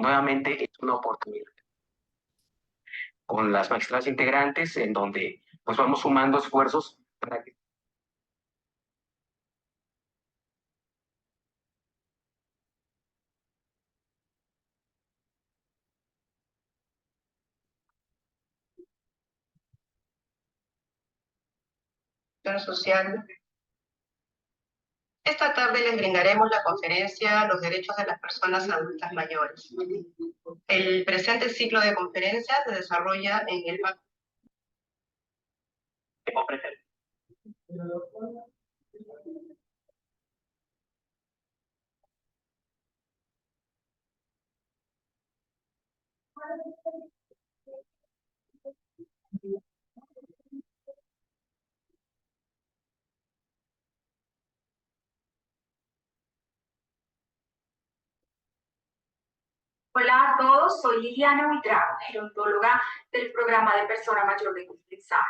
Nuevamente es una oportunidad con las maestras integrantes en donde pues vamos sumando esfuerzos para que social. Esta tarde les brindaremos la conferencia Los derechos de las personas adultas mayores. El presente ciclo de conferencias se desarrolla en el marco que ofrece. Hola a todos, soy Liliana Buitrago, gerontóloga del programa de Persona Mayor de Compensar.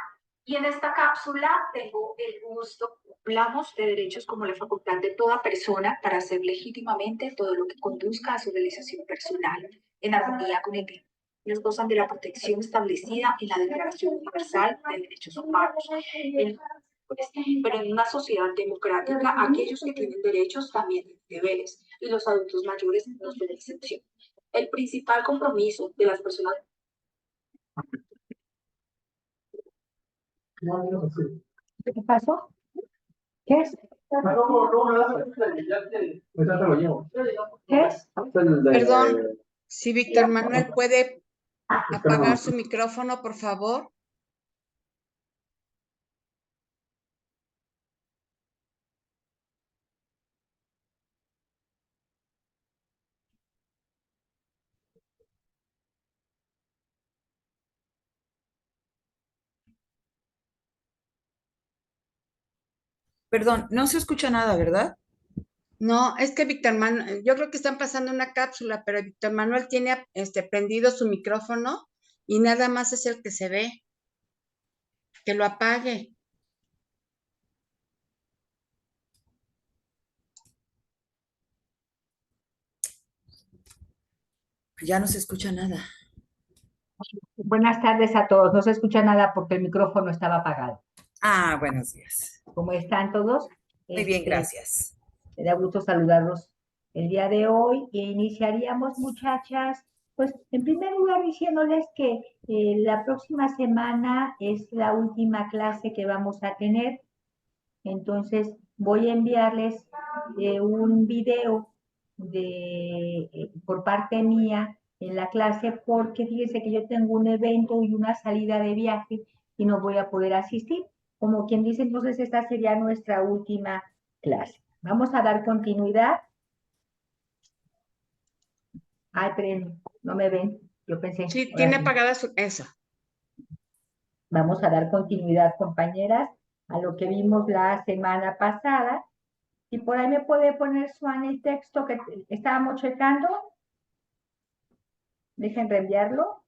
Y en esta cápsula tengo el gusto, hablamos de derechos como la facultad de toda persona para hacer legítimamente todo lo que conduzca a su realización personal, en armonía con el bien. Ellos gozan de la protección establecida en la Declaración Universal de Derechos Humanos. Pero en una sociedad democrática, aquellos que tienen derechos también tienen deberes, y los adultos mayores no son excepción. El principal compromiso de las personas. ¿Qué pasó? ¿Qué es? ¿Qué es? Perdón, si Víctor Manuel puede apagar su micrófono, por favor. Perdón, no se escucha nada, ¿verdad? No, es que Víctor Manuel, yo creo que están pasando una cápsula, pero Víctor Manuel tiene prendido su micrófono y nada más es el que se ve. Que lo apague. Ya no se escucha nada. Buenas tardes a todos. No se escucha nada porque el micrófono estaba apagado. Ah, buenos días. ¿Cómo están todos? Muy bien, gracias. Me da gusto saludarlos el día de hoy. Iniciaríamos, muchachas, pues en primer lugar diciéndoles que la próxima semana es la última clase que vamos a tener. Entonces voy a enviarles un video por parte mía en la clase porque fíjense que yo tengo un evento y una salida de viaje y no voy a poder asistir. Como quien dice, entonces esta sería nuestra última clase. Vamos a dar continuidad. Ay, pero no me ven. Yo pensé. Sí, tiene apagada esa. Vamos a dar continuidad, compañeras, a lo que vimos la semana pasada. Y por ahí me puede poner, Suan, el texto que estábamos checando. Dejen reenviarlo.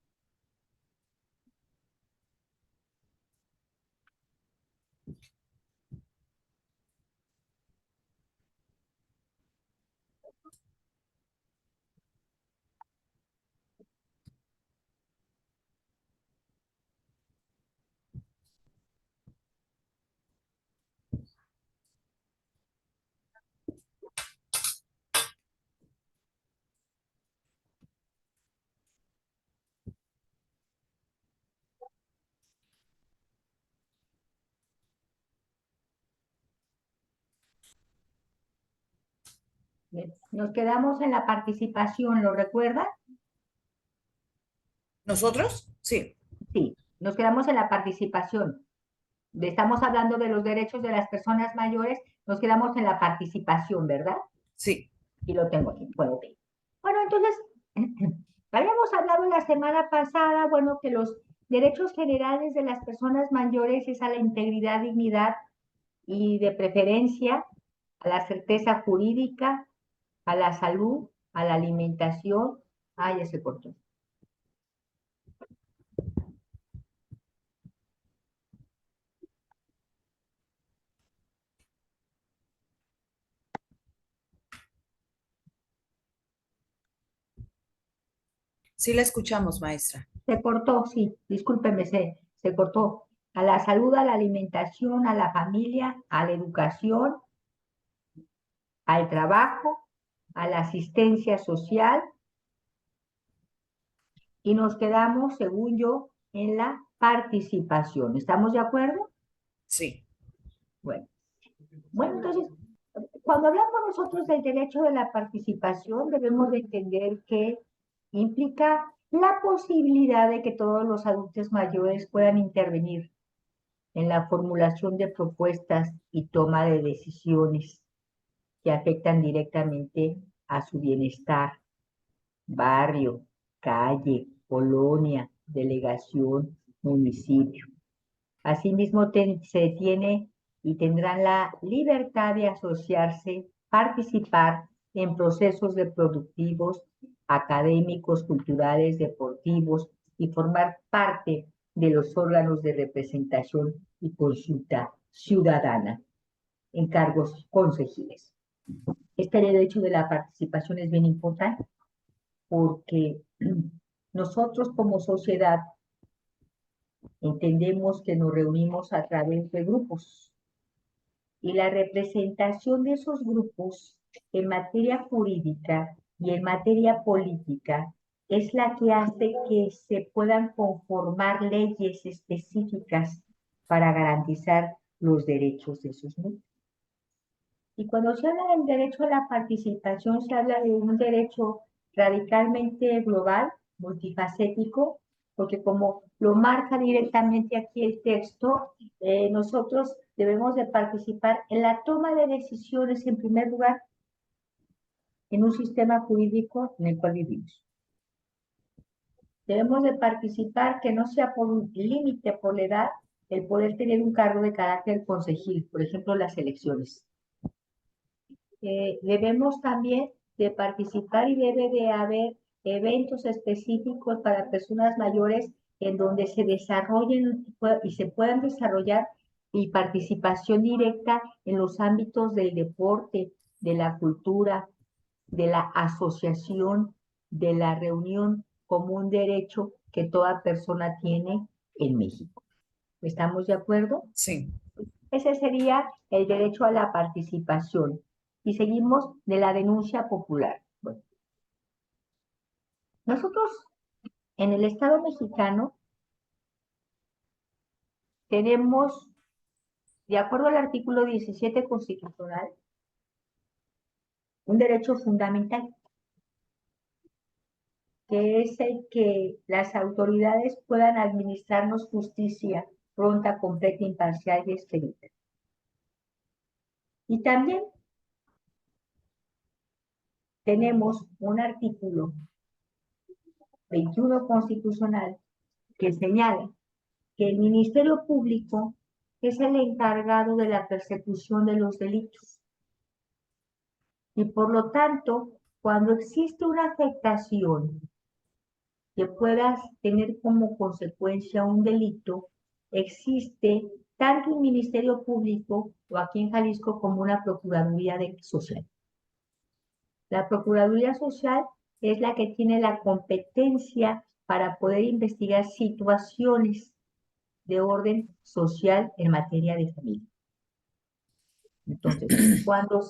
Nos quedamos en la participación, ¿lo recuerdan? ¿Nosotros? Sí. Sí, nos quedamos en la participación. Estamos hablando de los derechos de las personas mayores, nos quedamos en la participación, ¿verdad? Sí. Y lo tengo aquí, puedo ver. Bueno, entonces, habíamos hablado la semana pasada, bueno, que los derechos generales de las personas mayores es a la integridad, dignidad y de preferencia a la certeza jurídica, a la salud, a la alimentación. Ay, ya se cortó. Sí la escuchamos, maestra. Se cortó, sí, discúlpeme, se cortó. A la salud, a la alimentación, a la familia, a la educación, al trabajo, a la asistencia social y nos quedamos, según yo, en la participación. ¿Estamos de acuerdo? Sí. Bueno, bueno, entonces, cuando hablamos nosotros del derecho de la participación, debemos de entender que implica la posibilidad de que todos los adultos mayores puedan intervenir en la formulación de propuestas y toma de decisiones que afectan directamente a su bienestar, barrio, calle, colonia, delegación, municipio. Asimismo, se tiene y tendrán la libertad de asociarse, participar en procesos de productivos, académicos, culturales, deportivos y formar parte de los órganos de representación y consulta ciudadana en cargos consejiles. Este derecho de la participación es bien importante porque nosotros como sociedad entendemos que nos reunimos a través de grupos y la representación de esos grupos en materia jurídica y en materia política es la que hace que se puedan conformar leyes específicas para garantizar los derechos de esos grupos. Y cuando se habla del derecho a la participación, se habla de un derecho radicalmente global, multifacético, porque como lo marca directamente aquí el texto, nosotros debemos de participar en la toma de decisiones, en primer lugar, en un sistema jurídico en el cual vivimos. Debemos de participar que no sea por un límite, por la edad, el poder tener un cargo de carácter consejil, por ejemplo, las elecciones. Debemos también de participar y debe de haber eventos específicos para personas mayores en donde se desarrollen y se puedan desarrollar y participación directa en los ámbitos del deporte, de la cultura, de la asociación, de la reunión como un derecho que toda persona tiene en México. ¿Estamos de acuerdo? Sí. Ese sería el derecho a la participación. Y seguimos de la denuncia popular. Bueno, nosotros en el Estado mexicano tenemos, de acuerdo al artículo 17 constitucional, un derecho fundamental, que es el que las autoridades puedan administrarnos justicia pronta, completa, imparcial y expedita. Y también tenemos un artículo 21 constitucional que señala que el Ministerio Público es el encargado de la persecución de los delitos. Y por lo tanto, cuando existe una afectación que pueda tener como consecuencia un delito, existe tanto un Ministerio Público o aquí en Jalisco como una Procuraduría Social. La Procuraduría Social es la que tiene la competencia para poder investigar situaciones de orden social en materia de familia. Entonces, cuando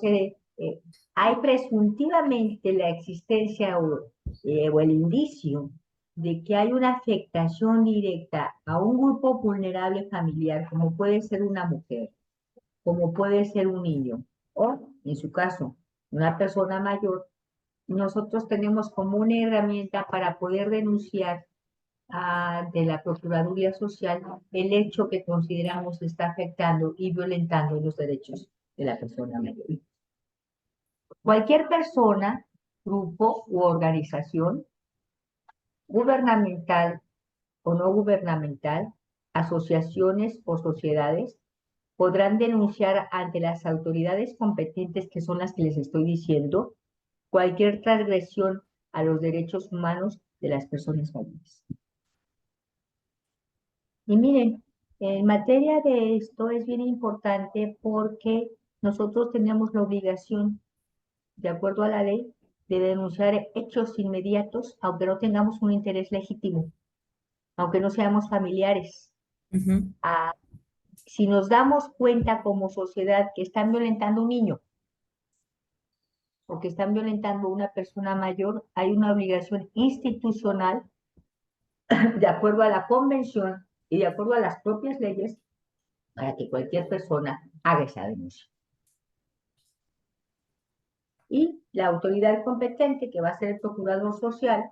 hay presuntivamente la existencia o el indicio de que hay una afectación directa a un grupo vulnerable familiar, como puede ser una mujer, como puede ser un niño, o en su caso, una persona mayor, nosotros tenemos como una herramienta para poder denunciar de la Procuraduría Social el hecho que consideramos está afectando y violentando los derechos de la persona mayor. Cualquier persona, grupo u organización, gubernamental o no gubernamental, asociaciones o sociedades, podrán denunciar ante las autoridades competentes, que son las que les estoy diciendo, cualquier transgresión a los derechos humanos de las personas mayores. Y miren, en materia de esto es bien importante porque nosotros tenemos la obligación, de acuerdo a la ley, de denunciar hechos inmediatos, aunque no tengamos un interés legítimo, aunque no seamos familiares. Ujú. Si nos damos cuenta como sociedad que están violentando a un niño o que están violentando a una persona mayor, hay una obligación institucional, de acuerdo a la convención y de acuerdo a las propias leyes, para que cualquier persona haga esa denuncia. Y la autoridad competente, que va a ser el procurador social,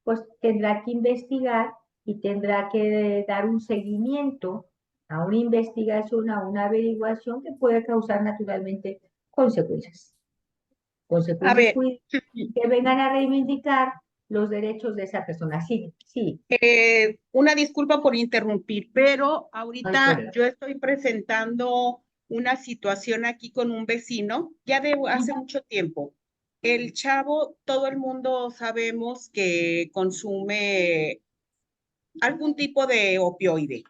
pues tendrá que investigar y tendrá que dar un seguimiento a una investigación, a una averiguación que puede causar naturalmente consecuencias. A Consecuencias ver, jurídicas que vengan a reivindicar los derechos de esa persona. Sí, sí, una disculpa por interrumpir, pero no hay ahorita problema. yo estoy presentando una situación aquí con un vecino, ya de hace mucho tiempo. El chavo, todo el mundo sabemos que consume algún tipo de opioide.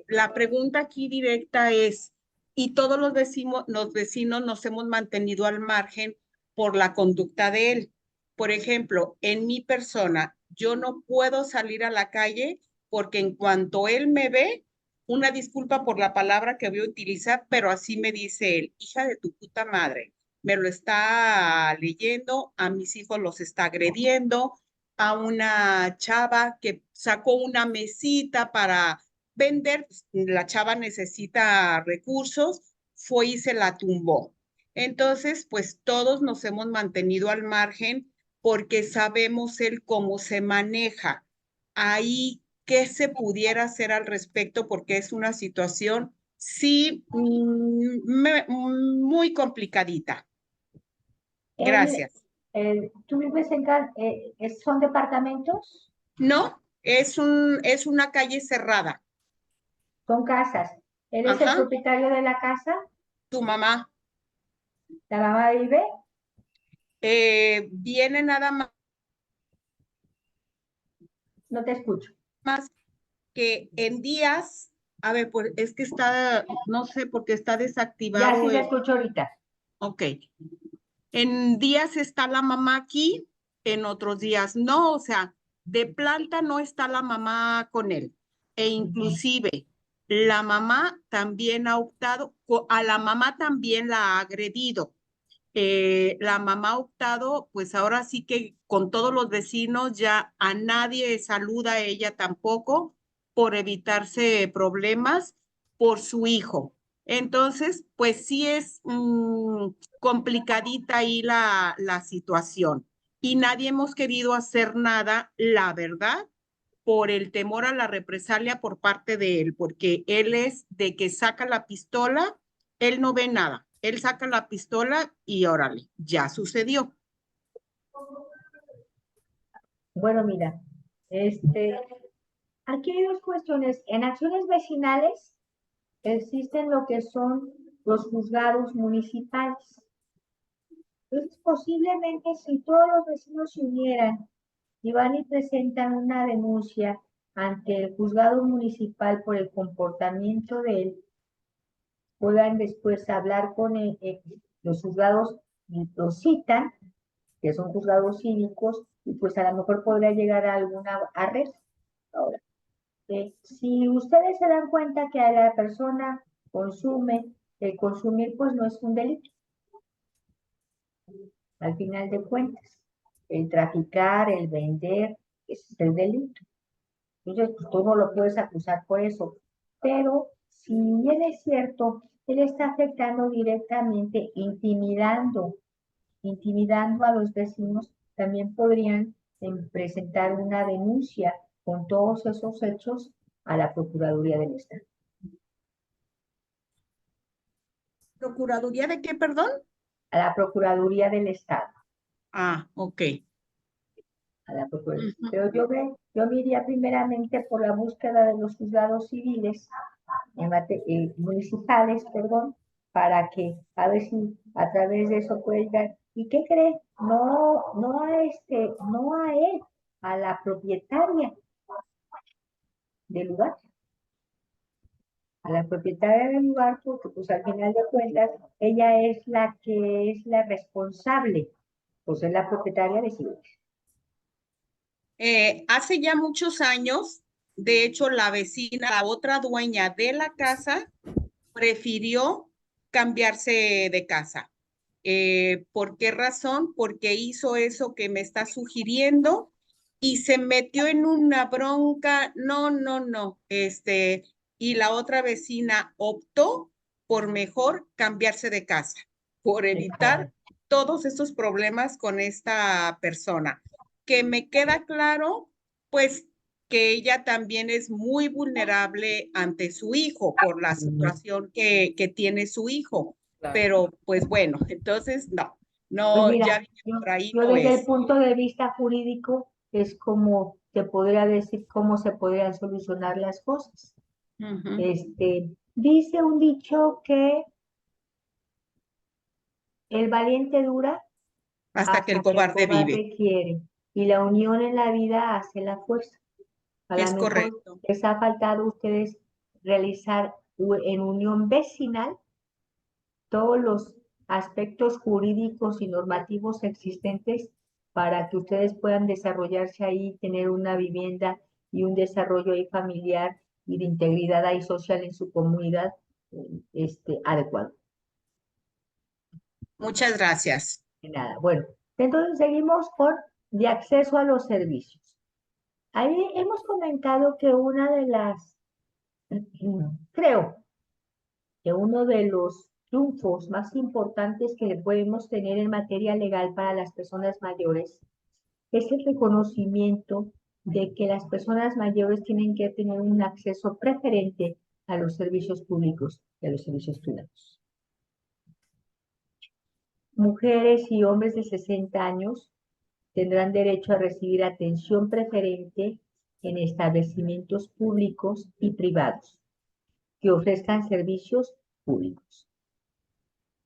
La pregunta aquí directa es, y todos los vecinos nos hemos mantenido al margen por la conducta de él. Por ejemplo, en mi persona, yo no puedo salir a la calle porque en cuanto él me ve, una disculpa por la palabra que voy a utilizar, pero así me dice él, hija de tu puta madre, me lo está leyendo, a mis hijos los está agrediendo, a una chava que sacó una mesita para vender, la chava necesita recursos, fue y se la tumbó. Entonces, pues todos nos hemos mantenido al margen porque sabemos él cómo se maneja. Ahí, ¿qué se pudiera hacer al respecto? Porque es una situación, sí, muy complicadita. Él, Gracias. ¿Tú vives son departamentos? No, es una calle cerrada. Son casas. ¿Él es el Ajá, propietario de la casa? tu mamá. ¿La mamá vive? Viene nada No te escucho. más que en días, a ver, pues es que está, no sé, porque está Ya sí desactivado te el, escucho ahorita. ok. En días está la mamá aquí, en otros días no, o sea, de planta no está la mamá con él. E inclusive la mamá también ha optado, a la mamá también la ha agredido. La mamá ha optado, pues ahora sí que con todos los vecinos ya a nadie saluda, a ella tampoco, por evitarse problemas por su hijo. Entonces, pues sí es complicadita ahí la situación y nadie hemos querido hacer nada, la verdad, por el temor a la represalia por parte de él, porque él es de que saca la pistola, él no ve nada, él saca la pistola y órale, ya sucedió. Bueno, mira, aquí hay dos cuestiones. En acciones vecinales existen lo que son los juzgados municipales. Entonces, posiblemente si todos los vecinos se unieran y van y presentan una denuncia ante el juzgado municipal por el comportamiento de él, puedan después hablar con los juzgados, y los citan, que son juzgados cívicos, y pues a lo mejor podría llegar a alguna arresto. Ahora, si ustedes se dan cuenta que a la persona consume, el consumir pues no es un delito, al final de cuentas, el traficar, el vender, ese es el delito. Entonces, pues, tú no lo puedes acusar por eso. Pero si bien es cierto, él está afectando directamente, intimidando a los vecinos, también podrían presentar una denuncia con todos esos hechos a la Procuraduría del Estado. ¿Procuraduría de qué, perdón? A la Procuraduría del Estado. Ah, ok. A la Procuraduría. Ujú. Pero yo me iría primeramente por la búsqueda de los juzgados civiles, municipales, perdón, para que a ver si a través de eso puede llegar. ¿Y qué cree? No a él, a la propietaria del lugar. A la propietaria del lugar, porque pues al final de cuentas, ella es la que es la responsable pues es la propietaria de Cibeles. Hace ya muchos años, de hecho, la vecina, la otra dueña de la casa, prefirió cambiarse de casa. ¿Por qué razón? Porque hizo eso que me está sugiriendo y se metió en una bronca. No, no, no. Y la otra vecina optó por mejor cambiarse de casa, por evitar todos estos problemas con esta persona. Que me queda claro, pues, que ella también es muy vulnerable ante su hijo por la situación que tiene su hijo. Claro. Pero, pues bueno, entonces no, Pues no, mira, ya vi que por ahí yo no desde el es. punto de vista jurídico es como te podría decir cómo se podrían solucionar las cosas. Ujú. Dice un dicho que el valiente dura Hasta que el cobarde vive. quiere, y la unión en la vida hace la fuerza. A lo Es mejor correcto. les ha faltado a ustedes realizar en unión vecinal todos los aspectos jurídicos y normativos existentes para que ustedes puedan desarrollarse ahí, tener una vivienda y un desarrollo ahí familiar y de integridad ahí social en su comunidad adecuado. Muchas gracias. De nada. Bueno, entonces seguimos con de acceso a los servicios. Ahí hemos comentado que una de las, creo que uno de los triunfos más importantes que podemos tener en materia legal para las personas mayores es el reconocimiento de que las personas mayores tienen que tener un acceso preferente a los servicios públicos y a los servicios privados. Mujeres y hombres de 60 años tendrán derecho a recibir atención preferente en establecimientos públicos y privados que ofrezcan servicios públicos,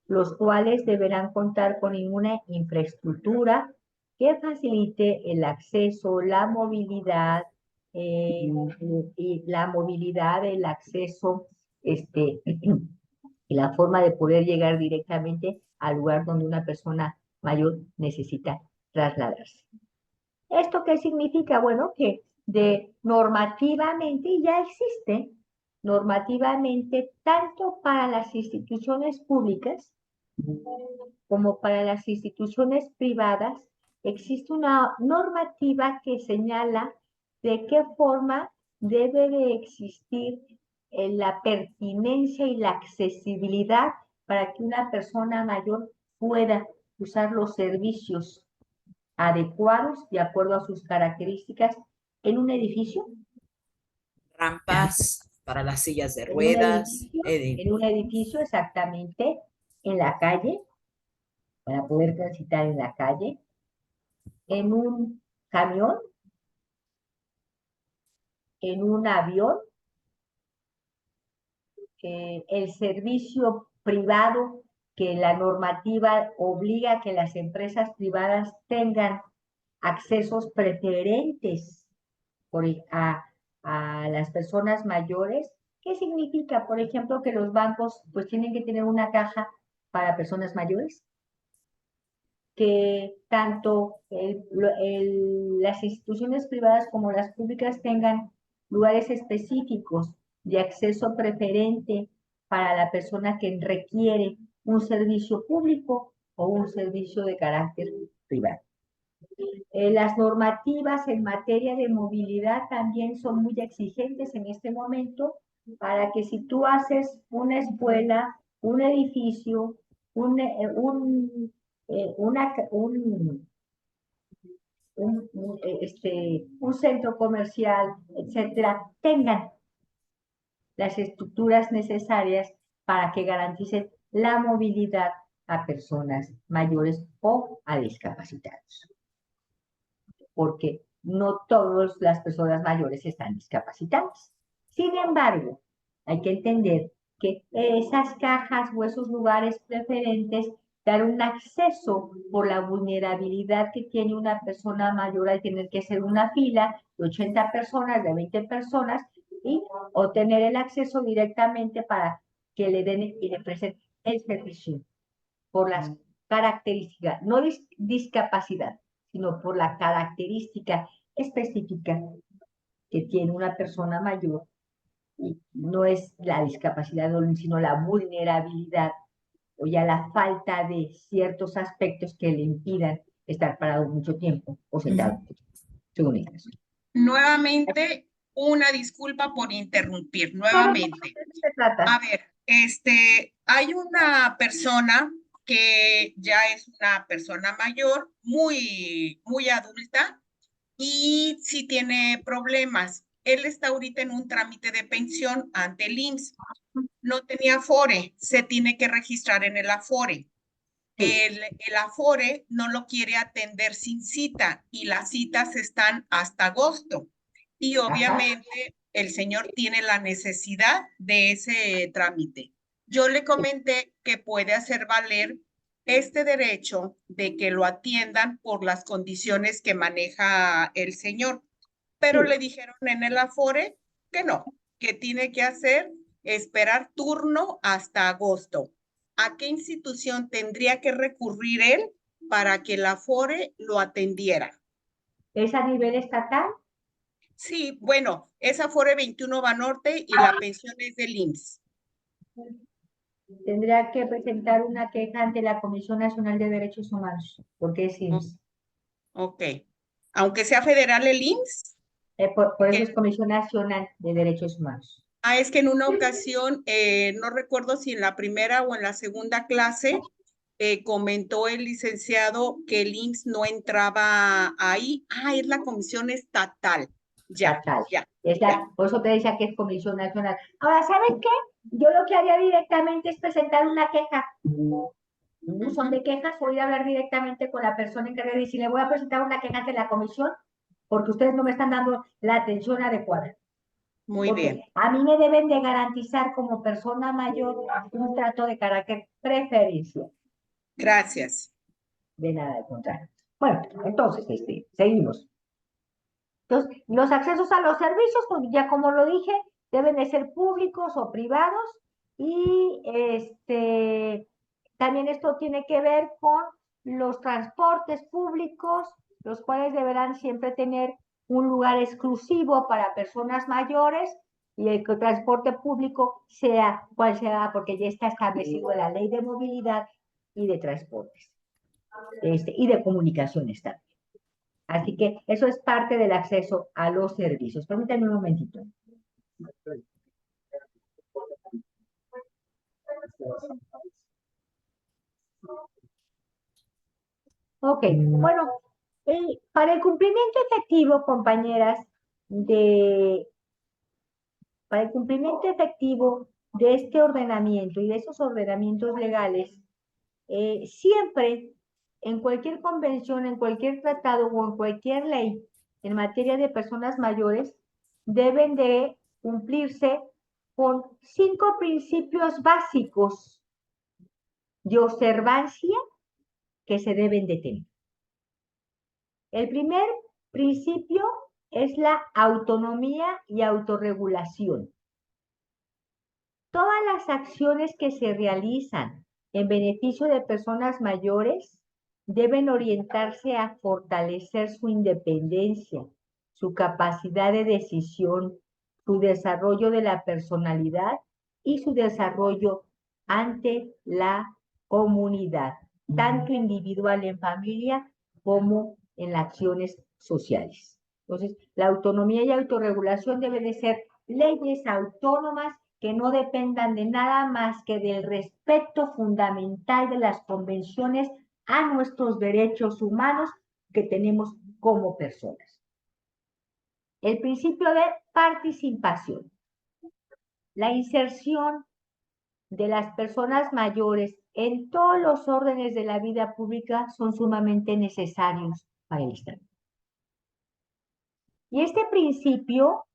los cuales deberán contar con una infraestructura que facilite el acceso, la movilidad, el acceso, y la forma de poder llegar directamente al lugar donde una persona mayor necesita trasladarse. ¿Esto qué significa? Bueno, que normativamente ya existe, normativamente, tanto para las instituciones públicas como para las instituciones privadas, existe una normativa que señala de qué forma debe de existir la pertinencia y la accesibilidad para que una persona mayor pueda usar los servicios adecuados de acuerdo a sus características en un edificio. Rampas para las sillas de ruedas. En un edificio exactamente, en la calle, para poder transitar en la calle, en un camión, en un avión, el servicio privado que la normativa obliga a que las empresas privadas tengan accesos preferentes a las personas mayores. ¿Qué significa? Por ejemplo, que los bancos pues tienen que tener una caja para personas mayores, que tanto las instituciones privadas como las públicas tengan lugares específicos de acceso preferente para la persona que requiere un servicio público o un servicio de carácter privado. Las normativas en materia de movilidad también son muy exigentes en este momento para que si tú haces una escuela, un edificio, un centro comercial, etcétera, tengan las estructuras necesarias para que garanticen la movilidad a personas mayores o a discapacitados. Porque no todas las personas mayores están discapacitadas. Sin embargo, hay que entender que esas cajas o esos lugares preferentes dar un acceso por la vulnerabilidad que tiene una persona mayor al tener que hacer una fila de 80 personas, de 20 personas, o tener el acceso directamente para que le den y le presenten el servicio por las característica, no discapacidad, sino por la característica específica que tiene una persona mayor, y no es la discapacidad, sino la vulnerabilidad o ya la falta de ciertos aspectos que le impidan estar parado mucho tiempo o sentado, según el caso. Nuevamente, una disculpa por interrumpir, No, no, nuevamente. ¿de qué se trata? A ver, hay una persona que ya es una persona mayor, muy adulta, y sí tiene problemas. Él está ahorita en un trámite de pensión ante el IMSS. No tenía Afore, se tiene que registrar en el Afore. El Afore no lo quiere atender sin cita y las citas están hasta agosto. Y obviamente el señor tiene la necesidad de ese trámite. Yo le comenté que puede hacer valer este derecho de que lo atiendan por las condiciones que maneja el señor, pero le dijeron en el Afore que no, que tiene que esperar turno hasta agosto. ¿A qué institución tendría que recurrir él para que el Afore lo atendiera? ¿Es a nivel estatal? Sí, bueno, es Afore 21 Banorte y la pensión es del IMSS. Tendría que presentar una queja ante la Comisión Nacional de Derechos Humanos, porque es IMSS. Ok. Aunque sea federal el IMSS. Por eso es Comisión Nacional de Derechos Humanos. Es que en una ocasión, no recuerdo si en la primera o en la segunda clase, comentó el licenciado que el IMSS no entraba ahí. Es la comisión estatal. Ya, Estatal. ya. Por eso te decía que es Comisión Nacional. Ahora, ¿saben qué? Yo lo que haría directamente es presentar una queja. Un buzón de quejas, o ir a hablar directamente con la persona encargada y decirle, voy a presentar una queja ante la comisión porque ustedes no me están dando la atención adecuada. Muy Porque bien. a mí me deben de garantizar como persona mayor un trato de carácter preferencial. Gracias. De nada, al contrario. Bueno, entonces, seguimos. Entonces, los accesos a los servicios, pues ya como lo dije, deben de ser públicos o privados, y también esto tiene que ver con los transportes públicos, los cuales deberán siempre tener un lugar exclusivo para personas mayores, y el transporte público sea cual sea, porque ya está establecido en la Ley de Movilidad y de Transportes, y de comunicaciones también. Así que eso es parte del acceso a los servicios. Permítanme un momentito. Ok, bueno, para el cumplimiento efectivo, compañeras, para el cumplimiento efectivo de este ordenamiento y de esos ordenamientos legales, siempre, en cualquier convención, en cualquier tratado o en cualquier ley en materia de personas mayores, deben de cumplirse con 5 principios básicos de observancia que se deben de tener. El primer principio es la autonomía y autorregulación. Todas las acciones que se realizan en beneficio de personas mayores deben orientarse a fortalecer su independencia, su capacidad de decisión, su desarrollo de la personalidad y su desarrollo ante la comunidad, tanto individual en familia como en las acciones sociales. Entonces, la autonomía y autorregulación deben de ser leyes autónomas que no dependan de nada más que del respeto fundamental de las convenciones a nuestros derechos humanos que tenemos como personas. El principio de participación. La inserción de las personas mayores en todos los órdenes de la vida pública son sumamente necesarios para el Estado. Y este principio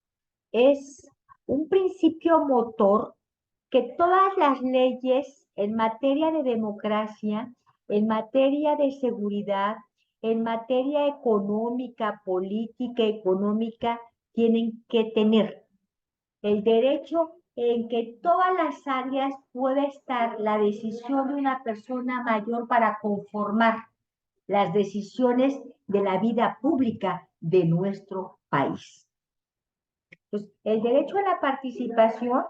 es un principio motor que todas las leyes en materia de democracia, en materia de seguridad, en materia económica, política, económica, tienen que tener. El derecho en que todas las áreas puede estar la decisión de una persona mayor para conformar las decisiones de la vida pública de nuestro país. Pues, el derecho a la participación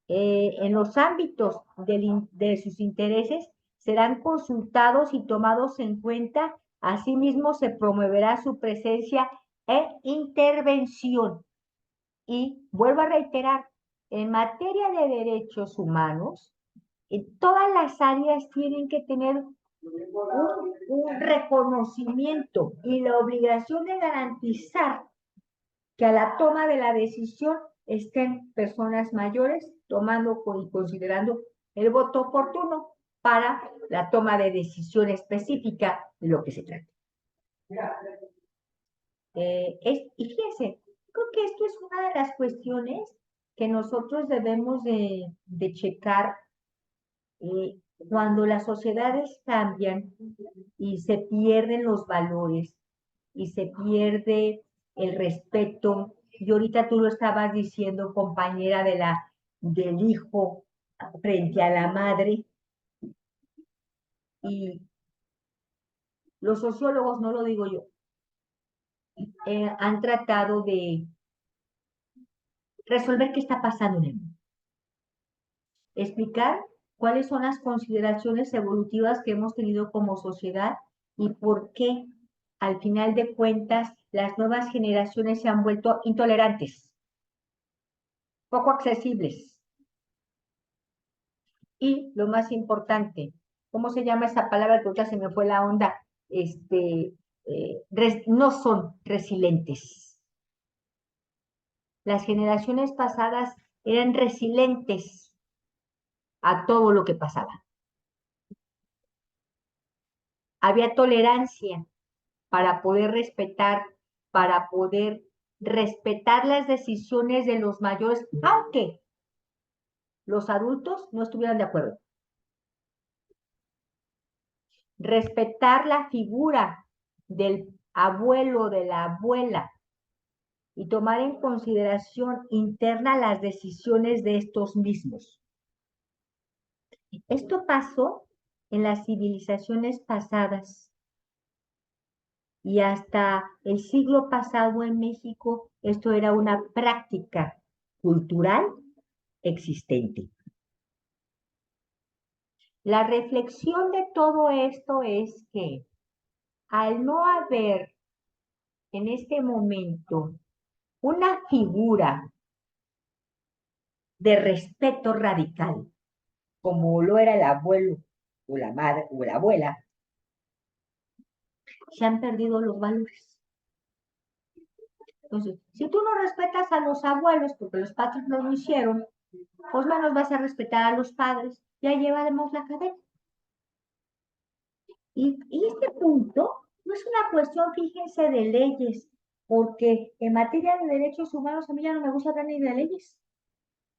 en los ámbitos de sus intereses serán consultados y tomados en cuenta. Asimismo, se promoverá su presencia e intervención. Y vuelvo a reiterar, en materia de derechos humanos, todas las áreas tienen que tener un reconocimiento y la obligación de garantizar que a la toma de la decisión estén personas mayores tomando y considerando el voto oportuno para la toma de decisión específica de lo que se trata. Y fíjense, creo que esto es una de las cuestiones que nosotros debemos de checar cuando las sociedades cambian y se pierden los valores y se pierde el respeto. Y ahorita tú lo estabas diciendo, compañera, del hijo frente a la madre. Y los sociólogos, no lo digo yo, han tratado de resolver qué está pasando en el mundo. Explicar cuáles son las consideraciones evolutivas que hemos tenido como sociedad y por qué, al final de cuentas, las nuevas generaciones se han vuelto intolerantes, poco accesibles. Y lo más importante, ¿cómo se llama esa palabra que ahorita se me fue la onda? No son resilientes. Las generaciones pasadas eran resilientes a todo lo que pasaba. Había tolerancia para poder respetar las decisiones de los mayores, aunque los adultos no estuvieran de acuerdo. Respetar la figura del abuelo, de la abuela, y tomar en consideración interna las decisiones de estos mismos. Esto pasó en las civilizaciones pasadas y hasta el siglo pasado en México esto era una práctica cultural existente. La reflexión de todo esto es que al no haber en este momento una figura de respeto radical, como lo era el abuelo o la madre o la abuela, se han perdido los valores. Entonces, si tú no respetas a los abuelos, porque los padres no lo hicieron, pues menos vas a respetar a los padres, ya llevaremos la cadena. Y este punto no es una cuestión, fíjense, de leyes, porque en materia de derechos humanos a mí ya no me gusta hablar ni de leyes,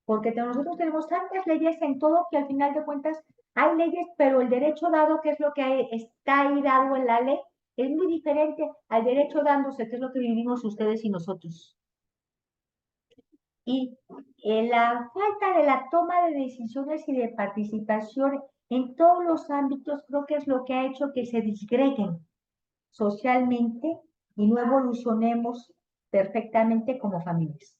porque nosotros tenemos tantas leyes en todo que al final de cuentas hay leyes, pero el derecho dado, que es lo que está ahí dado en la ley, es muy diferente al derecho dándose, que es lo que vivimos ustedes y nosotros. Y la falta de la toma de decisiones y de participación en todos los ámbitos creo que es lo que ha hecho que se disgreguen socialmente y no evolucionemos perfectamente como familias.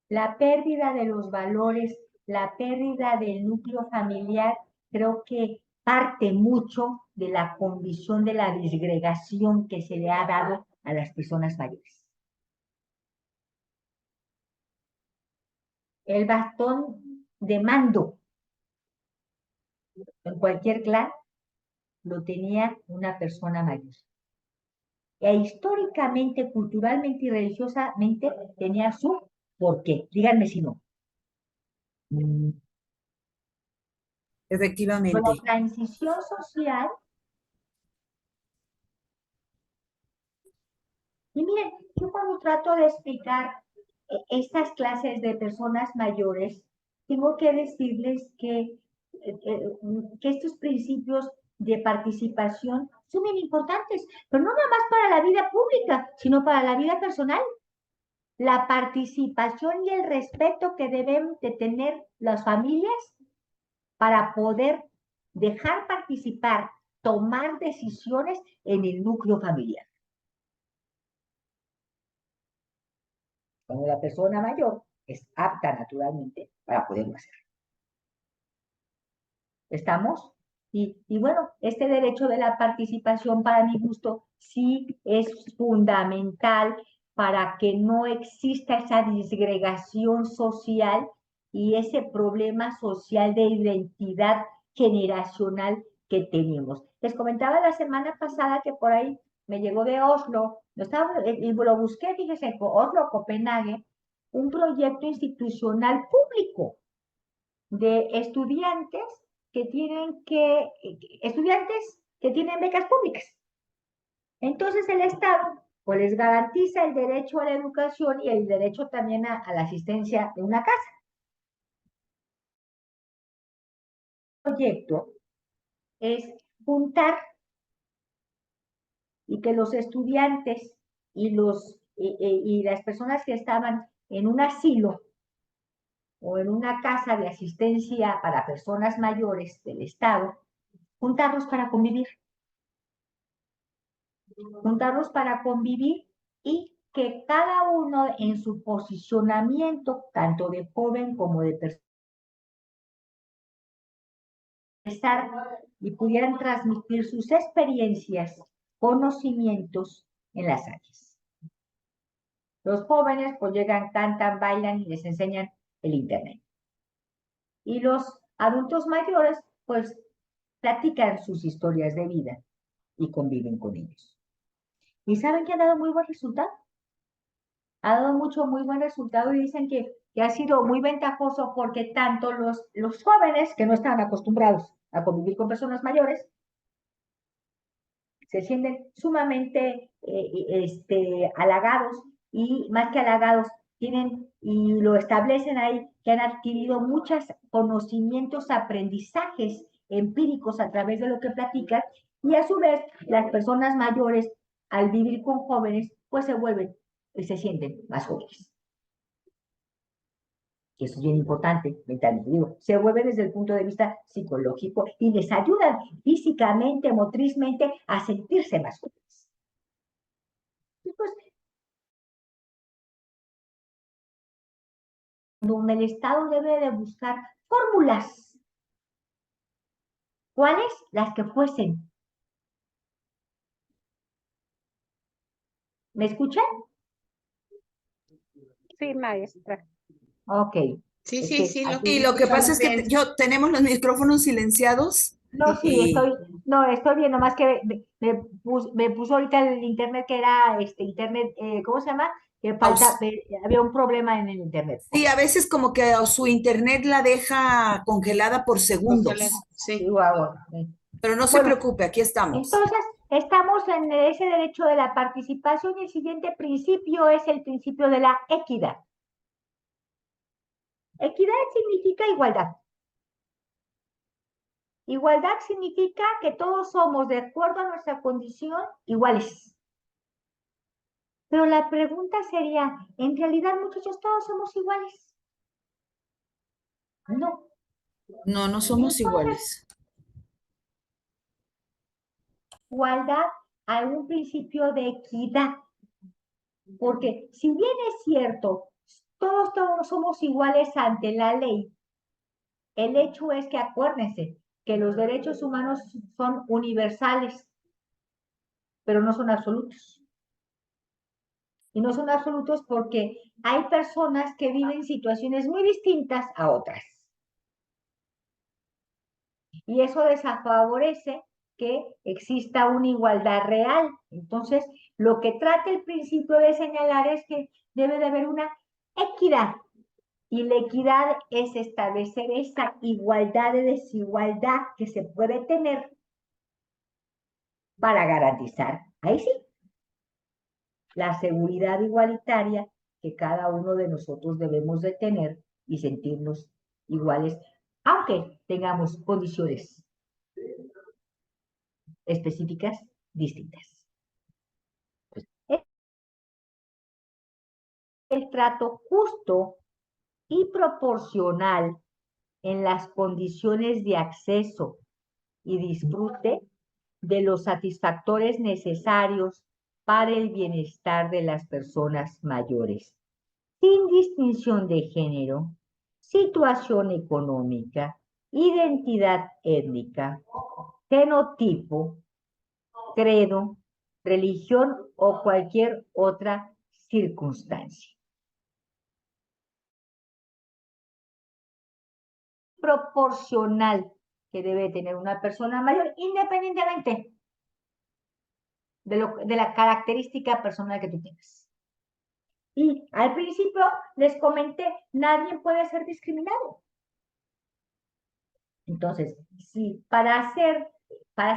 La pérdida de los valores, la pérdida del núcleo familiar, creo que parte mucho de la condición de la disgregación que se le ha dado a las personas mayores. El bastón de mando en cualquier clan lo tenía una persona mayor. E históricamente, culturalmente y religiosamente tenía su porqué. Díganme si no. Efectivamente. Con la transición social, y miren, yo cuando trato de explicar estas clases de personas mayores, tengo que decirles que estos principios de participación son bien importantes, pero no nada más para la vida pública, sino para la vida personal. la participación y el respeto que deben de tener las familias para poder dejar participar, tomar decisiones en el núcleo familiar. Cuando la persona mayor es apta naturalmente para poderlo hacer. ¿Estamos? Y bueno, este derecho de la participación, para mi gusto, sí es fundamental para que no exista esa disgregación social y ese problema social de identidad generacional que tenemos. Les comentaba la semana pasada que por ahí me llegó de Oslo, y lo busqué, fíjense, Oslo, Copenhague, un proyecto institucional público de estudiantes estudiantes que tienen becas públicas. Entonces el Estado pues les garantiza el derecho a la educación y el derecho también a la asistencia de una casa. El proyecto es juntar y que los estudiantes y las personas que estaban en un asilo o en una casa de asistencia para personas mayores del Estado, juntarlos para convivir. Juntarlos para convivir y que cada uno en su posicionamiento, tanto de joven como de persona, y pudieran transmitir sus experiencias, conocimientos en las áreas. Los jóvenes pues llegan, cantan, bailan y les enseñan el internet. Y los adultos mayores pues platican sus historias de vida y conviven con ellos. ¿Y saben que ha dado muy buen resultado? Ha dado muy buen resultado y dicen que ha sido muy ventajoso porque tanto los jóvenes que no estaban acostumbrados a convivir con personas mayores se sienten sumamente halagados y más que halagados tienen y lo establecen ahí que han adquirido muchos conocimientos, aprendizajes empíricos a través de lo que platican y a su vez las personas mayores al vivir con jóvenes pues se vuelven y se sienten más jóvenes. Eso es bien importante, mentalmente digo, se vuelve desde el punto de vista psicológico y les ayudan físicamente, motrizmente a sentirse más jóvenes. Y pues, donde el Estado debe de buscar fórmulas. ¿Cuáles? Las que fuesen. ¿Me escuchan? Sí, maestra. Ok. Sí, Es sí, que sí, Y lo que pasa es que bien. tenemos los micrófonos silenciados no, sí, y estoy bien, nomás que me puso ahorita el internet que era internet, ¿cómo se llama? Que aus- había un problema en el internet. sí, a veces como que su internet la deja congelada por Congelado, segundos, sí. Igual, pero no se bueno, preocupe, aquí estamos. entonces estamos en ese derecho de la participación y el siguiente principio es el principio de la equidad. Equidad significa igualdad. Igualdad significa que todos somos, de acuerdo a nuestra condición, iguales. Pero la pregunta sería, ¿en realidad, muchachos, todos somos iguales? No. No, no somos Entonces, iguales. igualdad a un principio de equidad. Porque si bien es cierto, todos somos iguales ante la ley, el hecho es que acuérdense que los derechos humanos son universales, pero no son absolutos. Y no son absolutos porque hay personas que viven situaciones muy distintas a otras. Y eso desfavorece que exista una igualdad real. Entonces, lo que trata el principio de señalar es que debe de haber una equidad. Y la equidad es establecer esa igualdad de desigualdad que se puede tener para garantizar, ahí sí, la seguridad igualitaria que cada uno de nosotros debemos de tener y sentirnos iguales, aunque tengamos condiciones específicas distintas. el trato justo y proporcional en las condiciones de acceso y disfrute de los satisfactores necesarios para el bienestar de las personas mayores, sin distinción de género, situación económica, identidad étnica, genotipo, credo, religión o cualquier otra circunstancia. Proporcional que debe tener una persona mayor, independientemente de la característica personal que tú tengas. Y al principio les comenté, nadie puede ser discriminado. Entonces, si para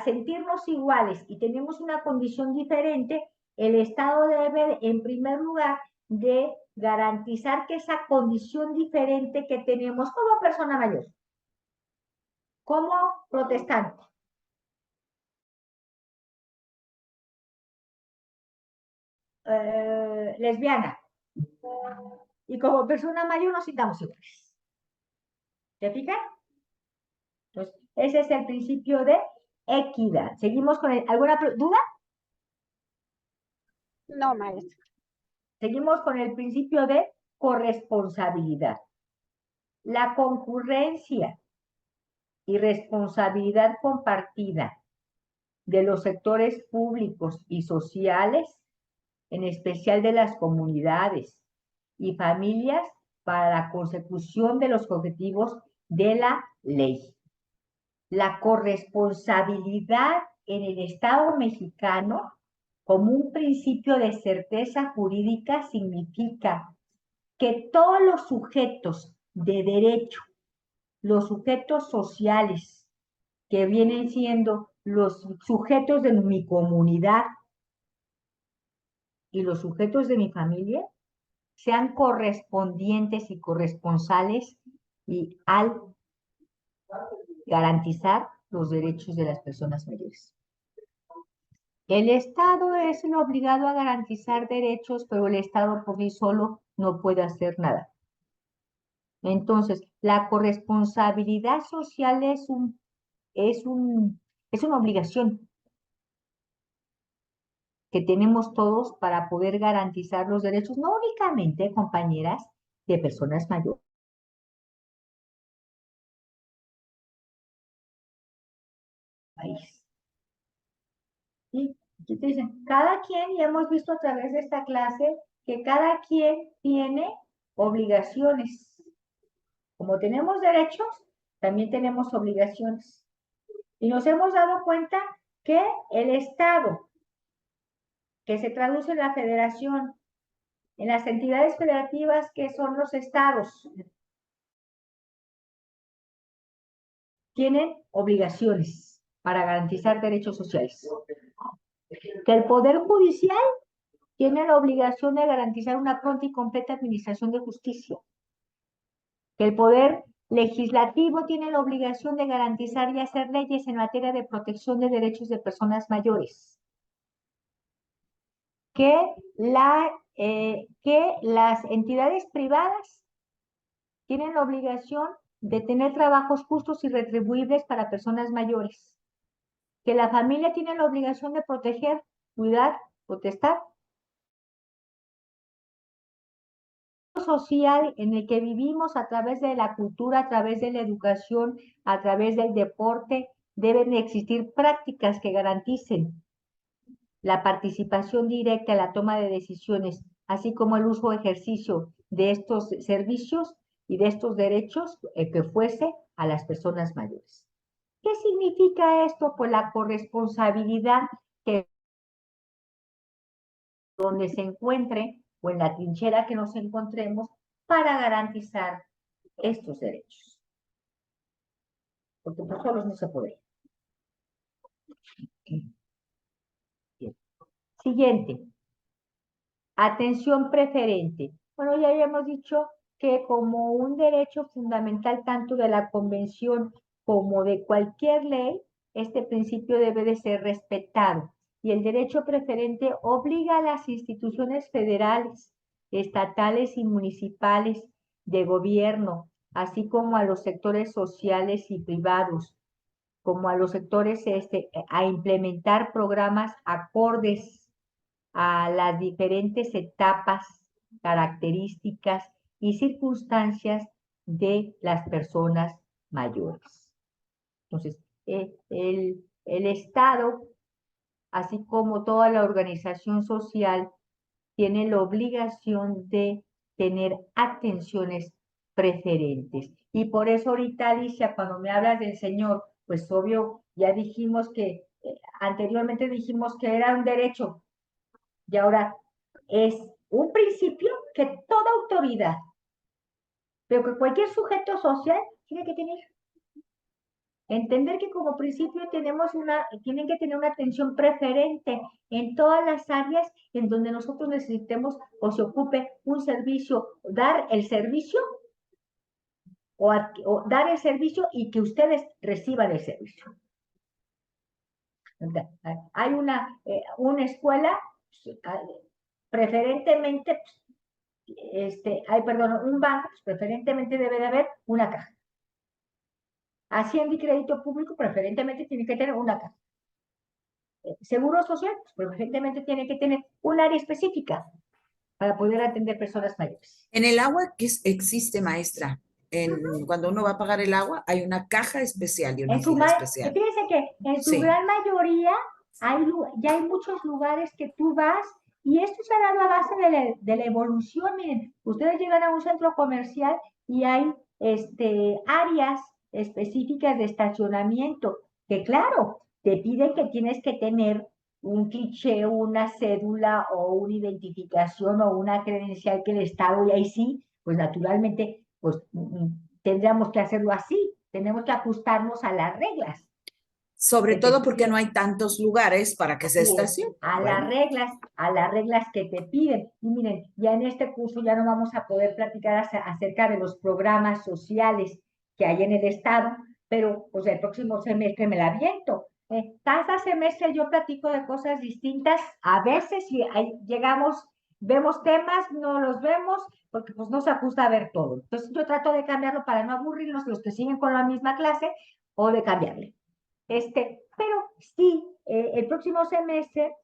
sentirnos iguales y tenemos una condición diferente, el Estado debe, en primer lugar, de garantizar que esa condición diferente que tenemos como persona mayor, como protestante, lesbiana, y como persona mayor nos sintamos iguales. ¿Te fijas? Entonces, ese es el principio de equidad. ¿Seguimos con alguna duda? No, maestra. Seguimos con el principio de corresponsabilidad. La concurrencia y responsabilidad compartida de los sectores públicos y sociales, en especial de las comunidades y familias, para la consecución de los objetivos de la ley. La corresponsabilidad en el Estado mexicano como un principio de certeza jurídica significa que todos los sujetos de derecho, los sujetos sociales, que vienen siendo los sujetos de mi comunidad y los sujetos de mi familia, sean correspondientes y corresponsales y al garantizar los derechos de las personas mayores. El Estado es el obligado a garantizar derechos, pero el Estado por sí solo no puede hacer nada. Entonces, la corresponsabilidad social es una obligación que tenemos todos para poder garantizar los derechos, no únicamente, compañeras, de personas mayores. País. ¿Sí? Aquí te dicen, cada quien, y hemos visto a través de esta clase, que cada quien tiene obligaciones. Como tenemos derechos, también tenemos obligaciones. Y nos hemos dado cuenta que el Estado, que se traduce en la federación, en las entidades federativas que son los estados, tienen obligaciones para garantizar derechos sociales. Que el Poder Judicial tiene la obligación de garantizar una pronta y completa administración de justicia. Que el Poder Legislativo tiene la obligación de garantizar y hacer leyes en materia de protección de derechos de personas mayores. Que las entidades privadas tienen la obligación de tener trabajos justos y retribuibles para personas mayores. Que la familia tiene la obligación de proteger, cuidar, protestar. Social en el que vivimos a través de la cultura, a través de la educación, a través del deporte, deben existir prácticas que garanticen la participación directa en la toma de decisiones, así como el uso o ejercicio de estos servicios y de estos derechos que fuese a las personas mayores. ¿Qué significa esto? Pues la corresponsabilidad que donde se encuentre o en la trinchera que nos encontremos para garantizar estos derechos. Porque por solos no se puede. Bien. Siguiente. Atención preferente. Bueno, ya habíamos dicho que como un derecho fundamental tanto de la Convención como de cualquier ley, este principio debe de ser respetado. Y el derecho preferente obliga a las instituciones federales estatales y municipales de gobierno, así como a los sectores sociales y privados, como a los sectores a implementar programas acordes a las diferentes etapas, características y circunstancias de las personas mayores. Entonces, el Estado, así como toda la organización social, tiene la obligación de tener atenciones preferentes. Y por eso ahorita, Alicia, cuando me hablas del Señor, pues obvio, ya dijimos que, anteriormente dijimos que era un derecho, y ahora es un principio que toda autoridad, pero que cualquier sujeto social tiene que tener. Entender que como principio tienen que tener una atención preferente en todas las áreas en donde nosotros necesitemos o se ocupe un servicio, dar el servicio o dar el servicio y que ustedes reciban el servicio. Hay una escuela, preferentemente, un banco, pues, preferentemente debe de haber una caja. Hacienda y crédito público, preferentemente tiene que tener una caja. Seguro social, pues, preferentemente tiene que tener un área específica para poder atender personas mayores. En el agua, ¿qué existe, maestra? Cuando uno va a pagar el agua, hay una caja especial y una fila especial. Fíjense que en su Sí. gran mayoría ya hay muchos lugares que tú vas y esto se ha dado a base de la evolución. Miren, ustedes llegan a un centro comercial y hay áreas específicas de estacionamiento que claro, te piden que tienes que tener un cliché, una cédula o una identificación o una credencial que el Estado, y ahí sí, pues naturalmente, pues tendríamos que hacerlo así, tenemos que ajustarnos a las reglas. Sobre todo porque no hay tantos lugares para que se estacione. A las reglas que te piden. Y miren, ya en este curso ya no vamos a poder platicar acerca de los programas sociales que hay en el Estado, pero pues el próximo semestre me la aviento. Cada semestre yo platico de cosas distintas, a veces vemos temas, no los vemos, porque pues no se ajusta a ver todo. Entonces yo trato de cambiarlo para no aburrirlos los que siguen con la misma clase, o de cambiarle. Pero sí, el próximo semestre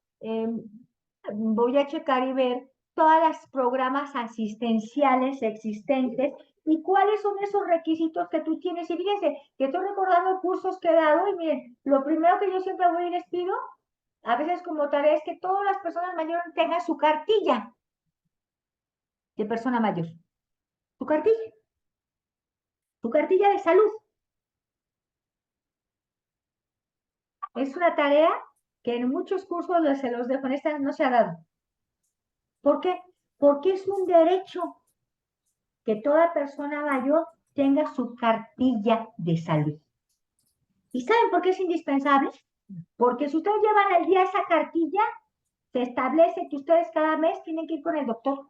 voy a checar y ver todos los programas asistenciales existentes y cuáles son esos requisitos que tú tienes. Y fíjense, que estoy recordando cursos que he dado y miren, lo primero que yo siempre voy y les pido, a veces como tarea, es que todas las personas mayores tengan su cartilla de persona mayor. Tu cartilla de salud. Es una tarea que en muchos cursos se los dejo, en esta no se ha dado. ¿Por qué? Porque es un derecho que toda persona mayor tenga su cartilla de salud. ¿Y saben por qué es indispensable? Porque si ustedes llevan al día esa cartilla, se establece que ustedes cada mes tienen que ir con el doctor.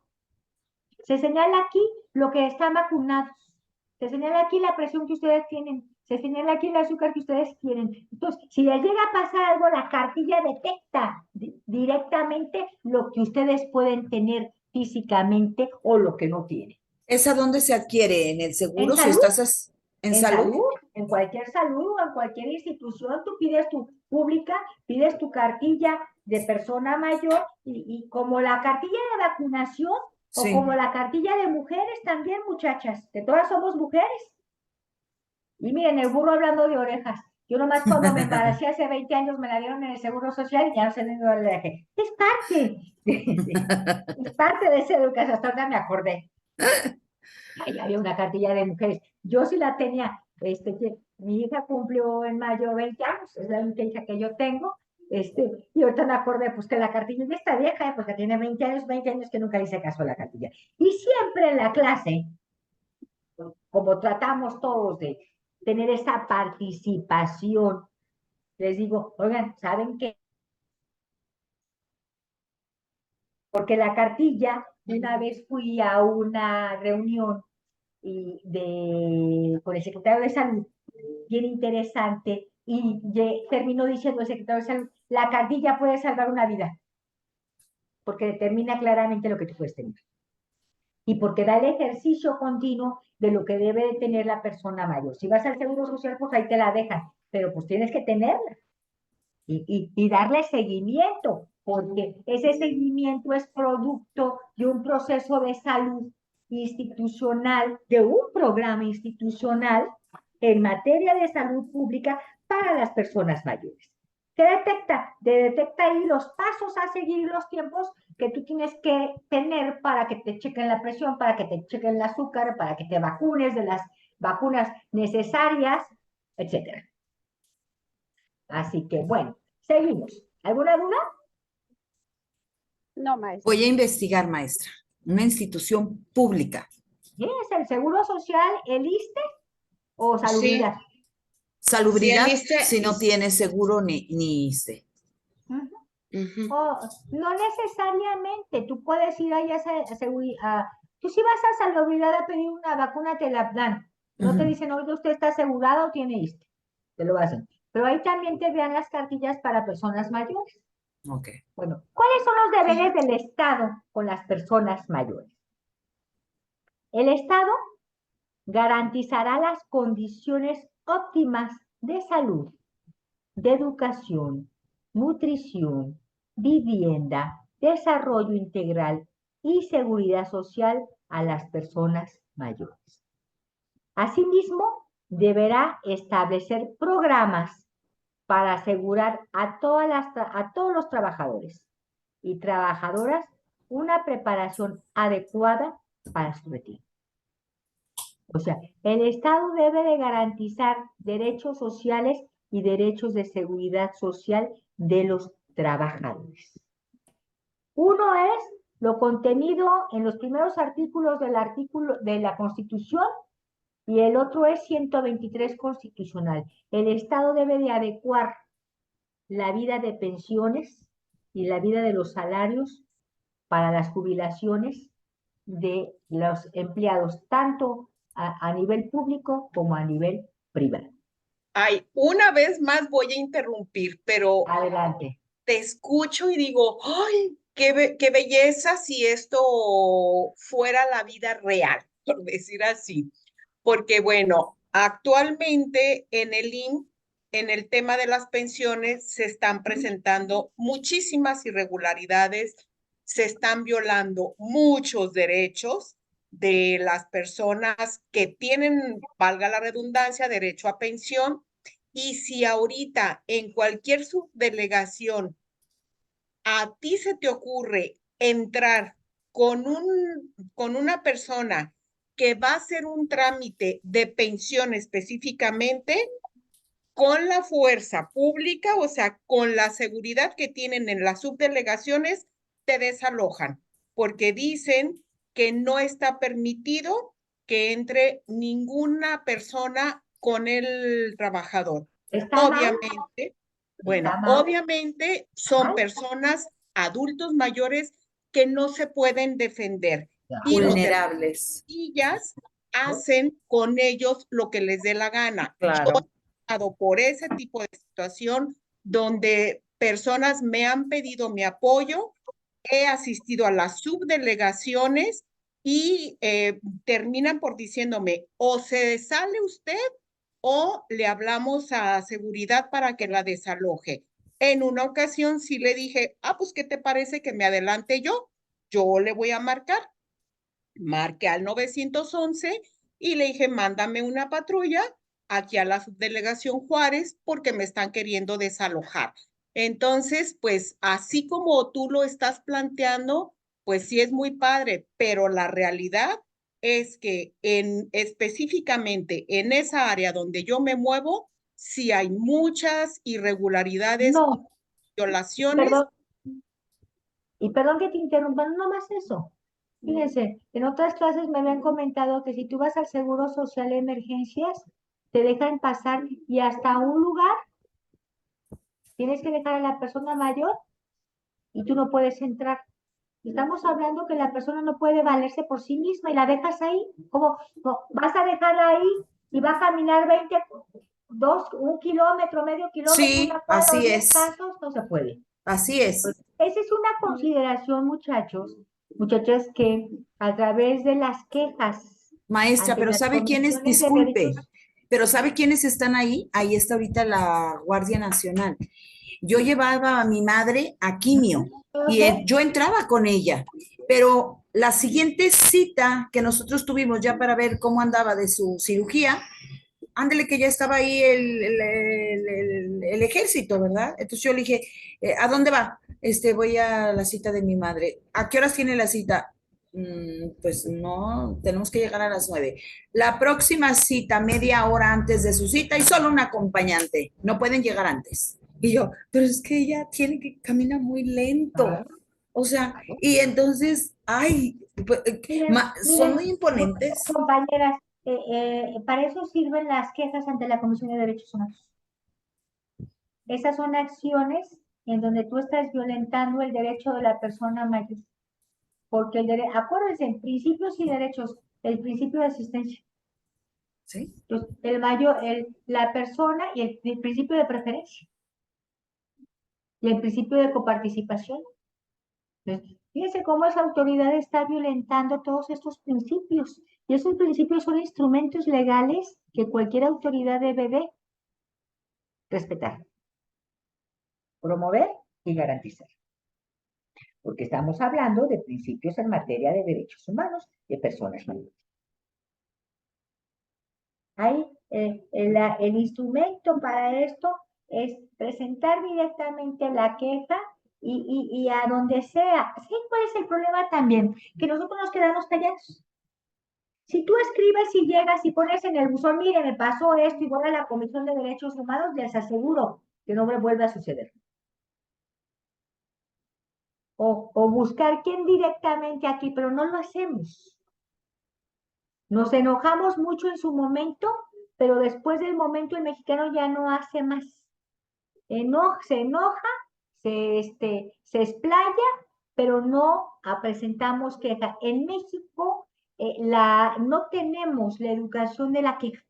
Se señala aquí lo que están vacunados. Se señala aquí la presión que ustedes tienen. Se señala aquí el azúcar que ustedes tienen. Entonces, si les llega a pasar algo, la cartilla detecta directamente lo que ustedes pueden tener físicamente o lo que no tienen. ¿Esa dónde se adquiere? ¿En el seguro? ¿En Si salud? estás en salud. En cualquier salud o en cualquier institución, tú pides tu pública, pides tu cartilla de persona mayor y como la cartilla de vacunación Sí. o como la cartilla de mujeres también, muchachas, que todas somos mujeres. Y miren, el burro hablando de orejas. Yo nomás cuando me embaracé hace 20 años me la dieron en el Seguro Social y ya no sé ni dónde la dejé. Es parte. Es parte de esa educación. Hasta ahora me acordé. Ay, había una cartilla de mujeres. Yo sí la tenía. Mi hija cumplió en mayo 20 años. Es la única hija que yo tengo. Y ahorita me acordé, pues que la cartilla ya está vieja, porque tiene 20 años que nunca le hice caso a la cartilla. Y siempre en la clase, como tratamos todos de tener esa participación, les digo, oigan, ¿saben qué? Porque la cartilla, una vez fui a una reunión con el secretario de Salud, bien interesante, y terminó diciendo el secretario de Salud, la cartilla puede salvar una vida, porque determina claramente lo que tú puedes tener. y porque da el ejercicio continuo de lo que debe de tener la persona mayor. Si vas al Seguro Social, pues ahí te la dejan, pero pues tienes que tenerla y darle seguimiento, porque ese seguimiento es producto de un proceso de salud institucional, de un programa institucional en materia de salud pública para las personas mayores. ¿Qué detecta? Detecta ahí los pasos a seguir y los tiempos que tú tienes que tener para que te chequen la presión, para que te chequen el azúcar, para que te vacunes de las vacunas necesarias, etcétera. Así que, bueno, seguimos. ¿Alguna duda? No, maestra. Voy a investigar, maestra. Una institución pública. ¿Es el Seguro Social, el ISSSTE o Salubridad? Salubridad, Sí, el ISSSTE si no tiene seguro ni ISSSTE. Ujú. Ujú. No necesariamente, tú puedes ir ahí tú si vas a Salubridad a pedir una vacuna, te la dan. No te Ujú. dicen, oye, usted está asegurado o tiene ISSSTE. Te lo hacen. Pero ahí también te dan las cartillas para personas mayores. Ok. Bueno, ¿cuáles son los deberes del Estado con las personas mayores? El Estado garantizará las condiciones óptimas de salud, de educación, nutrición, vivienda, desarrollo integral y seguridad social a las personas mayores. Asimismo, deberá establecer programas para asegurar a todos los trabajadores y trabajadoras una preparación adecuada para su retiro. O sea, el Estado debe de garantizar derechos sociales y derechos de seguridad social de los trabajadores. Uno es lo contenido en los primeros artículos de la Constitución y el otro es 123 constitucional. El Estado debe de adecuar la vida de pensiones y la vida de los salarios para las jubilaciones de los empleados, tanto a nivel público como a nivel privado. Ay, una vez más voy a interrumpir, pero Adelante. te escucho y digo, ¡ay, qué belleza si esto fuera la vida real, por decir así! Porque bueno, actualmente en el IMSS, en el tema de las pensiones, se están presentando muchísimas irregularidades, se están violando muchos derechos de las personas que tienen, valga la redundancia, derecho a pensión. Y si ahorita en cualquier subdelegación a ti se te ocurre entrar con una persona que va a hacer un trámite de pensión específicamente, con la fuerza pública, o sea, con la seguridad que tienen en las subdelegaciones, te desalojan, porque dicen que no está permitido que entre ninguna persona con el trabajador. ¿Está mal? Obviamente, bueno, ¿Está mal? obviamente son ¿Mal? personas adultos mayores que no se pueden defender y los de las Vulnerables. sillas hacen con ellos lo que les dé la gana. Claro. Por ese tipo de situación donde personas me han pedido mi apoyo, he asistido a las subdelegaciones y terminan por diciéndome, o se sale usted o le hablamos a seguridad para que la desaloje. En una ocasión sí le dije, pues ¿qué te parece que me adelante yo? Yo le voy a marcar. Marqué al 911 y le dije, mándame una patrulla aquí a la subdelegación Juárez porque me están queriendo desalojar. Entonces, pues así como tú lo estás planteando, pues sí es muy padre, pero la realidad es que específicamente en esa área donde yo me muevo, sí hay muchas irregularidades, No, violaciones. perdón. Y perdón que te interrumpa, no más eso. Fíjense, en otras clases me habían comentado que si tú vas al Seguro Social de Emergencias, te dejan pasar y hasta un lugar tienes que dejar a la persona mayor y tú no puedes entrar. Estamos hablando que la persona no puede valerse por sí misma y la dejas ahí. ¿Cómo? No, vas a dejarla ahí y va a caminar 1 kilómetro, medio kilómetro, Sí, una cuadra o así 10 es. pasos, no se puede. Así es. Esa es una consideración, muchachos, muchachas, que a través de las quejas Maestra, ante pero las ¿sabe quiénes? comisiones de Disculpe, derechos, pero ¿sabe quiénes están ahí? Ahí está ahorita la Guardia Nacional. Yo llevaba a mi madre a quimio y yo entraba con ella, pero la siguiente cita que nosotros tuvimos ya para ver cómo andaba de su cirugía, ándele que ya estaba ahí el ejército, ¿verdad? Entonces yo le dije, ¿a dónde va? Voy a la cita de mi madre. ¿A qué horas tiene la cita? Pues no, tenemos que llegar a las 9. La próxima cita, media hora antes de su cita y solo un acompañante. No pueden llegar antes. Y yo, pero es que ella tiene que caminar muy lento. O sea, y entonces, ay, pues, son muy imponentes. compañeras, para eso sirven las quejas ante la Comisión de Derechos Humanos. Esas son acciones en donde tú estás violentando el derecho de la persona mayor. Porque acuérdense, principios y derechos, el principio de asistencia. ¿Sí? Entonces, la persona y el principio de preferencia. Y el principio de coparticipación. Entonces, fíjense cómo esa autoridad está violentando todos estos principios. Y esos principios son instrumentos legales que cualquier autoridad debe de respetar, promover y garantizar. Porque estamos hablando de principios en materia de derechos humanos de personas mayores. Ahí, el instrumento para esto es presentar directamente la queja y a donde sea. ¿Sí? ¿Cuál es el problema también? Que nosotros nos quedamos callados. Si tú escribes y llegas y pones en el buzón, mire, me pasó esto y voy a la Comisión de Derechos Humanos, les aseguro que no me vuelve a suceder. O buscar quién directamente aquí, pero no lo hacemos. Nos enojamos mucho en su momento, pero después del momento el mexicano ya no hace más. Se enoja, se explaya, pero no presentamos queja. En México no tenemos la educación de la queja,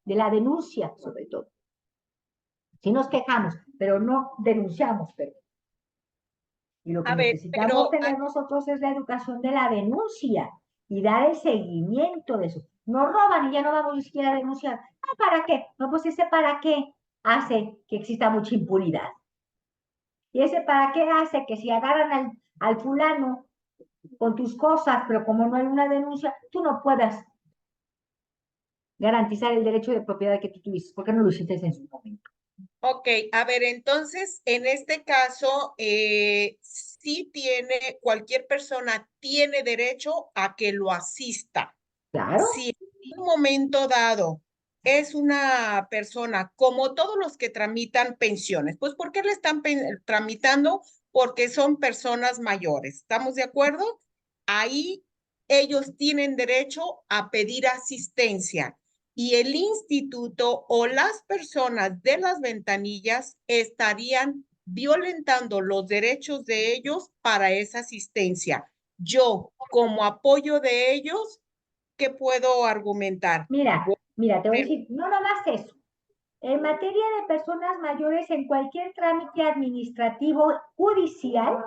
de la denuncia sobre todo. Sí nos quejamos, pero no denunciamos, pero. Y lo que A ver, necesitamos tener nosotros es la educación de la denuncia y dar el seguimiento de eso. Nos roban y ya no vamos ni siquiera a denunciar. Ah, ¿para qué? No, pues ese para qué hace que exista mucha impunidad. Y ese para qué hace que si agarran al fulano con tus cosas, pero como no hay una denuncia, tú no puedas garantizar el derecho de propiedad que tú tuviste, porque no lo hiciste en su momento. Ok, a ver, entonces, en este caso, sí cualquier persona tiene derecho a que lo asista. Claro. Si en un momento dado es una persona, como todos los que tramitan pensiones, pues ¿por qué le están tramitando? Porque son personas mayores, ¿estamos de acuerdo? Ahí ellos tienen derecho a pedir asistencia y el instituto o las personas de las ventanillas estarían violentando los derechos de ellos para esa asistencia. Yo, como apoyo de ellos, ¿qué puedo argumentar? Mira, te voy a decir, no nomás eso. En materia de personas mayores, en cualquier trámite administrativo judicial,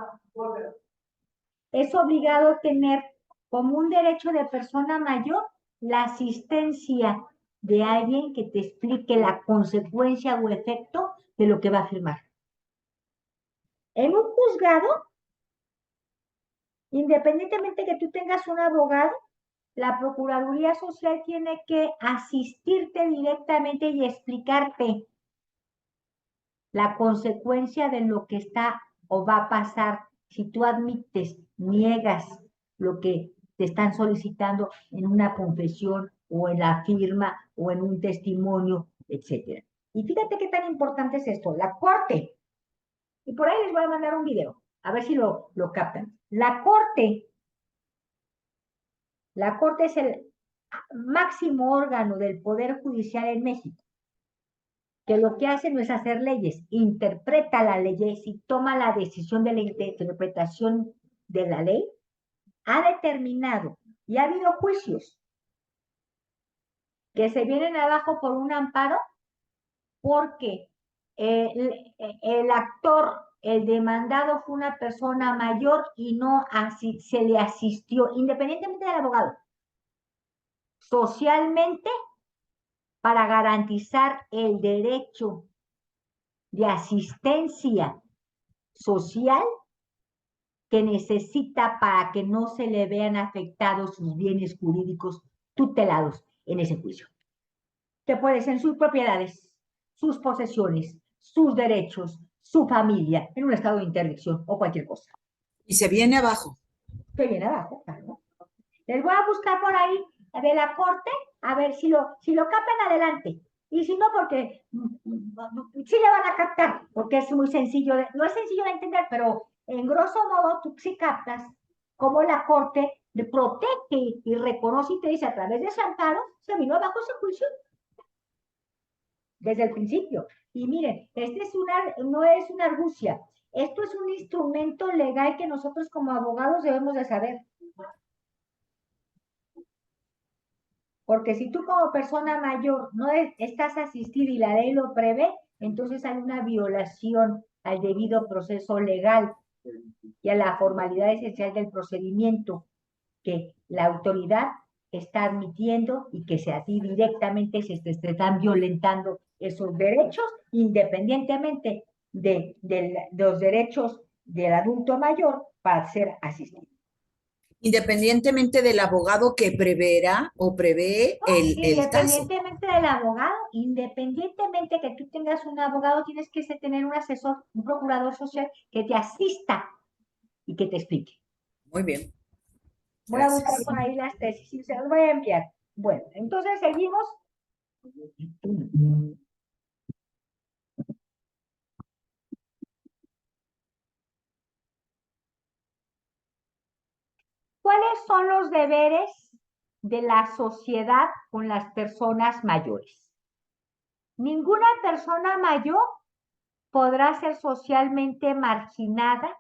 es obligado tener como un derecho de persona mayor la asistencia de alguien que te explique la consecuencia o efecto de lo que va a firmar. En un juzgado, independientemente que tú tengas un abogado, la Procuraduría Social tiene que asistirte directamente y explicarte la consecuencia de lo que está o va a pasar si tú admites, niegas lo que te están solicitando en una confesión o en la firma o en un testimonio, etc. Y fíjate qué tan importante es esto. La Corte, y por ahí les voy a mandar un video, a ver si lo captan. La Corte es el máximo órgano del Poder Judicial en México, que lo que hace no es hacer leyes, interpreta la ley y toma la decisión de la interpretación de la ley, ha determinado y ha habido juicios que se vienen abajo por un amparo porque el actor el demandado fue una persona mayor y no se le asistió, independientemente del abogado, socialmente, para garantizar el derecho de asistencia social que necesita para que no se le vean afectados sus bienes jurídicos tutelados en ese juicio, que pueden ser sus propiedades, sus posesiones, sus derechos, su familia, en un estado de interdicción o cualquier cosa. Y se viene abajo. Que viene abajo, claro. Les voy a buscar por ahí de la corte, a ver si lo captan adelante. Y si no, porque sí le van a captar, porque es muy sencillo, no es sencillo de entender, pero en grosso modo tú sí captas cómo la corte protege y reconoce y te dice a través de ese amparo, se vino abajo ese juicio desde el principio. Y miren, no es una argucia, esto es un instrumento legal que nosotros como abogados debemos de saber. Porque si tú como persona mayor no estás asistida y la ley lo prevé, entonces hay una violación al debido proceso legal y a la formalidad esencial del procedimiento que la autoridad está admitiendo y que a ti directamente se te están violentando esos derechos, independientemente de los derechos del adulto mayor para ser asistido. Independientemente del abogado que preverá o prevé el caso. Independientemente del abogado, independientemente que tú tengas un abogado, tienes que tener un asesor, un procurador social que te asista y que te explique. Muy bien. Voy a buscar por ahí las tesis y se las voy a enviar. Bueno, entonces seguimos. ¿Cuáles son los deberes de la sociedad con las personas mayores? Ninguna persona mayor podrá ser socialmente marginada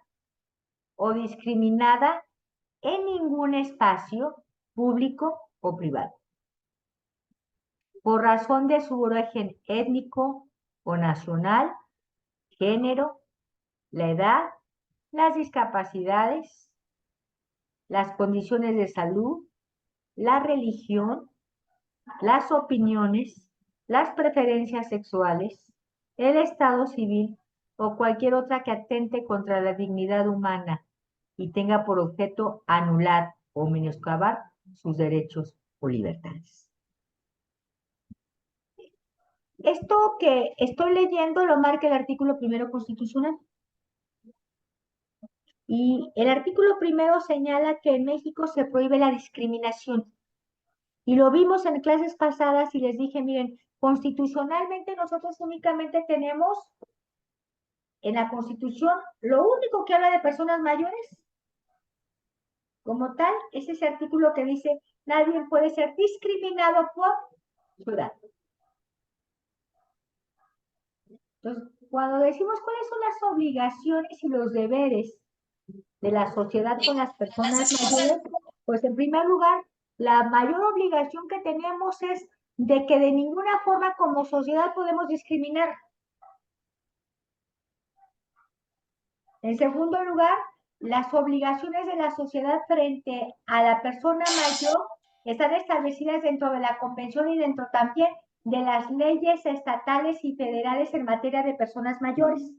o discriminada en ningún espacio público o privado, por razón de su origen étnico o nacional, género, la edad, las discapacidades, las condiciones de salud, la religión, las opiniones, las preferencias sexuales, el estado civil o cualquier otra que atente contra la dignidad humana y tenga por objeto anular o menoscabar sus derechos o libertades. Esto que estoy leyendo lo marca el artículo 1 constitucional. Y el artículo 1 señala que en México se prohíbe la discriminación. Y lo vimos en clases pasadas y les dije, miren, constitucionalmente nosotros únicamente tenemos en la Constitución lo único que habla de personas mayores como tal es ese artículo que dice nadie puede ser discriminado por su edad. Entonces, cuando decimos cuáles son las obligaciones y los deberes de la sociedad con las personas mayores, pues en primer lugar, la mayor obligación que tenemos es de que de ninguna forma como sociedad podemos discriminar. En segundo lugar, las obligaciones de la sociedad frente a la persona mayor están establecidas dentro de la Convención y dentro también de las leyes estatales y federales en materia de personas mayores,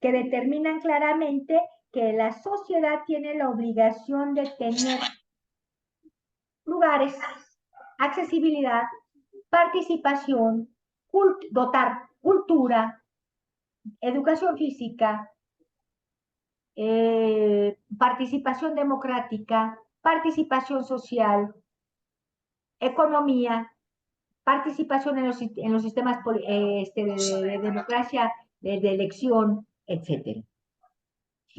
que determinan claramente que la sociedad tiene la obligación de tener lugares, accesibilidad, participación, dotar cultura, educación física, participación democrática, participación social, economía, participación en los sistemas de democracia, de elección, etc.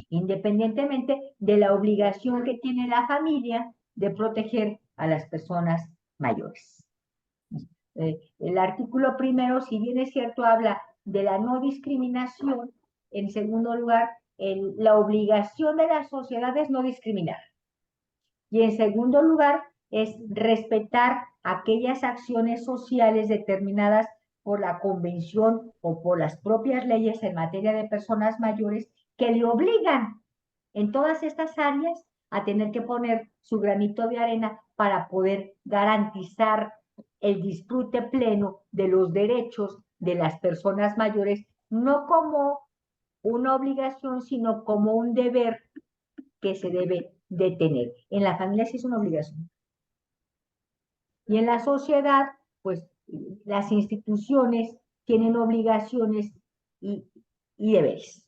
Independientemente de la obligación que tiene la familia de proteger a las personas mayores. El artículo 1, si bien es cierto, habla de la no discriminación. En segundo lugar, la obligación de la sociedad es no discriminar. Y en segundo lugar, es respetar aquellas acciones sociales determinadas por la convención o por las propias leyes en materia de personas mayores que le obligan en todas estas áreas a tener que poner su granito de arena para poder garantizar el disfrute pleno de los derechos de las personas mayores, no como una obligación, sino como un deber que se debe de tener. En la familia sí es una obligación. Y en la sociedad, pues las instituciones tienen obligaciones y deberes.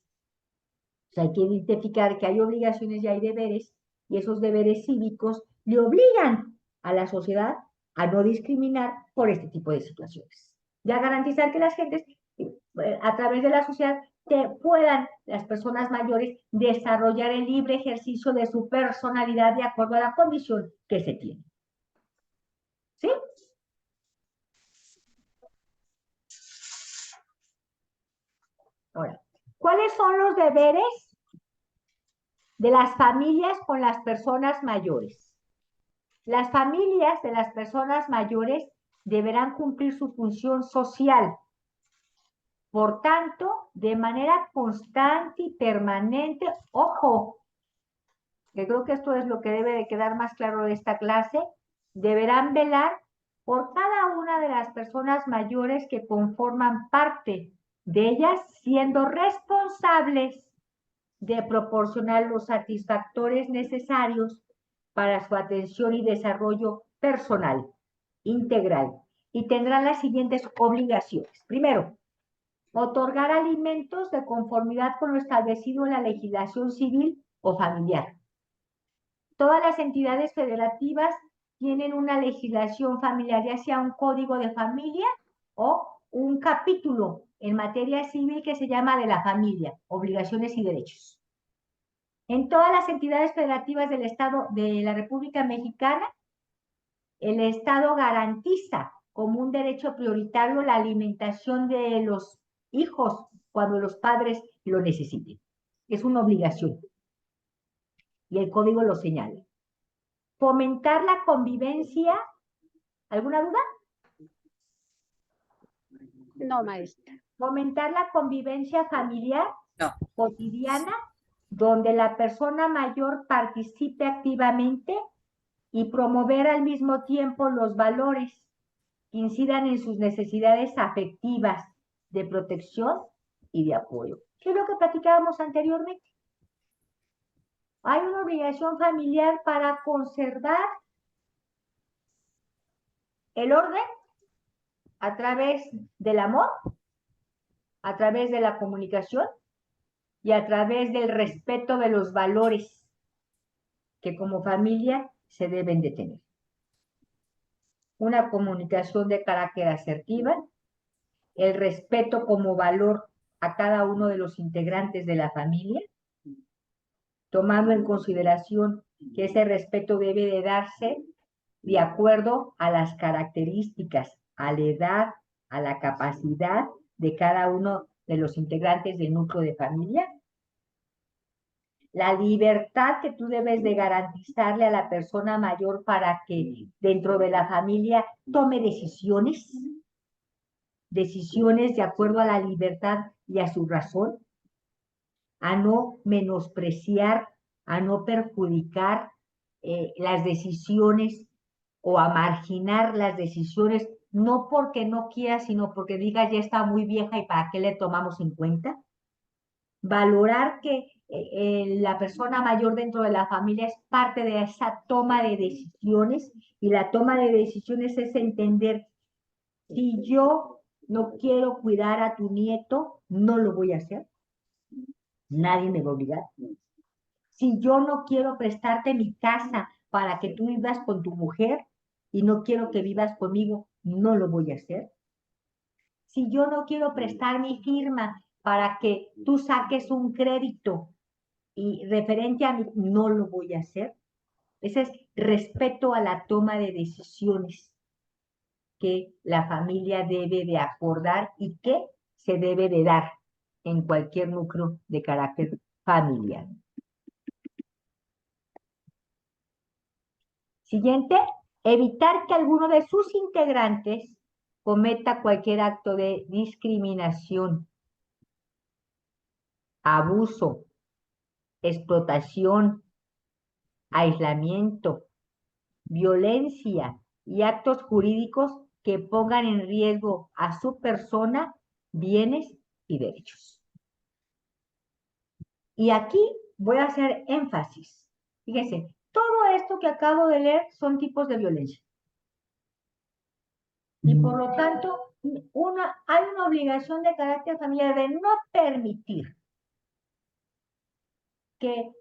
O sea, hay que identificar que hay obligaciones y hay deberes, y esos deberes cívicos le obligan a la sociedad a no discriminar por este tipo de situaciones. Y a garantizar que las gentes, a través de la sociedad, puedan las personas mayores desarrollar el libre ejercicio de su personalidad de acuerdo a la condición que se tiene. ¿Sí? Ahora, ¿cuáles son los deberes de las familias con las personas mayores? Las familias de las personas mayores deberán cumplir su función social. Por tanto, de manera constante y permanente, ojo, que creo que esto es lo que debe de quedar más claro de esta clase, deberán velar por cada una de las personas mayores que conforman parte de ellas, siendo responsables de proporcionar los satisfactores necesarios para su atención y desarrollo personal, integral, y tendrán las siguientes obligaciones. Primero, otorgar alimentos de conformidad con lo establecido en la legislación civil o familiar. Todas las entidades federativas tienen una legislación familiar, ya sea un código de familia o un capítulo en materia civil que se llama de la familia, obligaciones y derechos. En todas las entidades federativas del Estado de la República Mexicana, el Estado garantiza como un derecho prioritario la alimentación de los hijos cuando los padres lo necesiten. Es una obligación. Y el código lo señala. Fomentar la convivencia. ¿Alguna duda? No, maestra. Fomentar la convivencia familiar No. cotidiana, donde la persona mayor participe activamente y promover al mismo tiempo los valores que incidan en sus necesidades afectivas de protección y de apoyo. ¿Qué es lo que platicábamos anteriormente? Hay una obligación familiar para conservar el orden a través del amor, a través de la comunicación y a través del respeto de los valores que como familia se deben de tener. Una comunicación de carácter asertiva, el respeto como valor a cada uno de los integrantes de la familia, tomando en consideración que ese respeto debe de darse de acuerdo a las características, a la edad, a la capacidad de cada uno de los integrantes del núcleo de familia. La libertad que tú debes de garantizarle a la persona mayor para que dentro de la familia tome decisiones de acuerdo a la libertad y a su razón, a no menospreciar, a no perjudicar las decisiones o a marginar las decisiones, no porque no quiera, sino porque diga ya está muy vieja y para qué le tomamos en cuenta. Valorar que la persona mayor dentro de la familia es parte de esa toma de decisiones, y la toma de decisiones es entender, si yo no quiero cuidar a tu nieto, no lo voy a hacer. Nadie me va a obligar. Si yo no quiero prestarte mi casa para que tú vivas con tu mujer y no quiero que vivas conmigo, no lo voy a hacer. Si yo no quiero prestar mi firma para que tú saques un crédito y referente a mí, no lo voy a hacer. Ese es respeto a la toma de decisiones que la familia debe de acordar y que se debe de dar en cualquier núcleo de carácter familiar. Siguiente, evitar que alguno de sus integrantes cometa cualquier acto de discriminación, abuso, explotación, aislamiento, violencia y actos jurídicos que pongan en riesgo a su persona, bienes y derechos. Y aquí voy a hacer énfasis. Fíjense, todo esto que acabo de leer son tipos de violencia. Y por lo tanto, hay una obligación de carácter familiar de no permitir que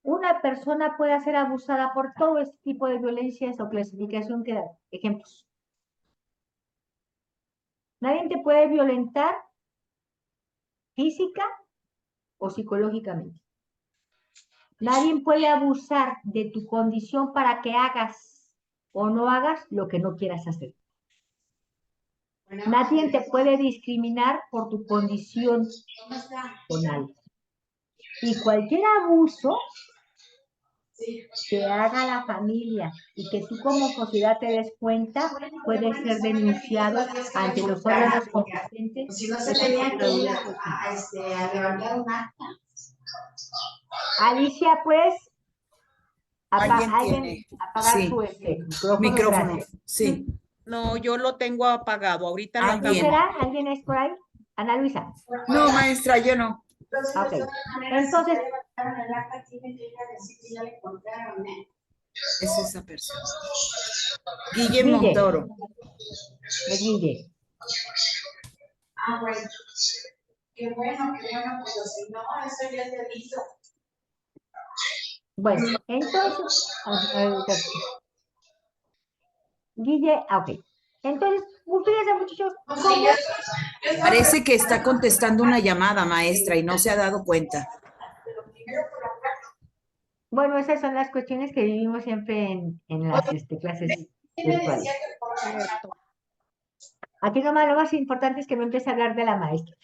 una persona pueda ser abusada por todo este tipo de violencias o clasificación que da. Ejemplos. Nadie te puede violentar física o psicológicamente. Nadie puede abusar de tu condición para que hagas o no hagas lo que no quieras hacer. Nadie te puede discriminar por tu condición personal. Y cualquier abuso que haga la familia y que tú como sociedad te des cuenta puede ser denunciado ante los órganos competentes de la Procuraduría Social. levantar un acta. Alicia, ¿puedes Alguien apagar sí. su micrófono? Gracias. Sí. No, yo lo tengo apagado. Ahorita lo Alguien. ¿No acabo. será? ¿Alguien es por ahí? Ana Luisa. No, maestra, yo no. Ok. Entonces, Es esa persona. Guille Guille. Montoro. de Guille. Ah, bueno. Qué bueno, pues si no, eso ya se hizo. Bueno, entonces, Guille, ok. Entonces, fíjense, muchachos, ¿cómo? Parece que está contestando una llamada, maestra, y no se ha dado cuenta. Bueno, esas son las cuestiones que vivimos siempre en las clases virtuales. Aquí nomás lo más importante es que no empiece a hablar de la maestra.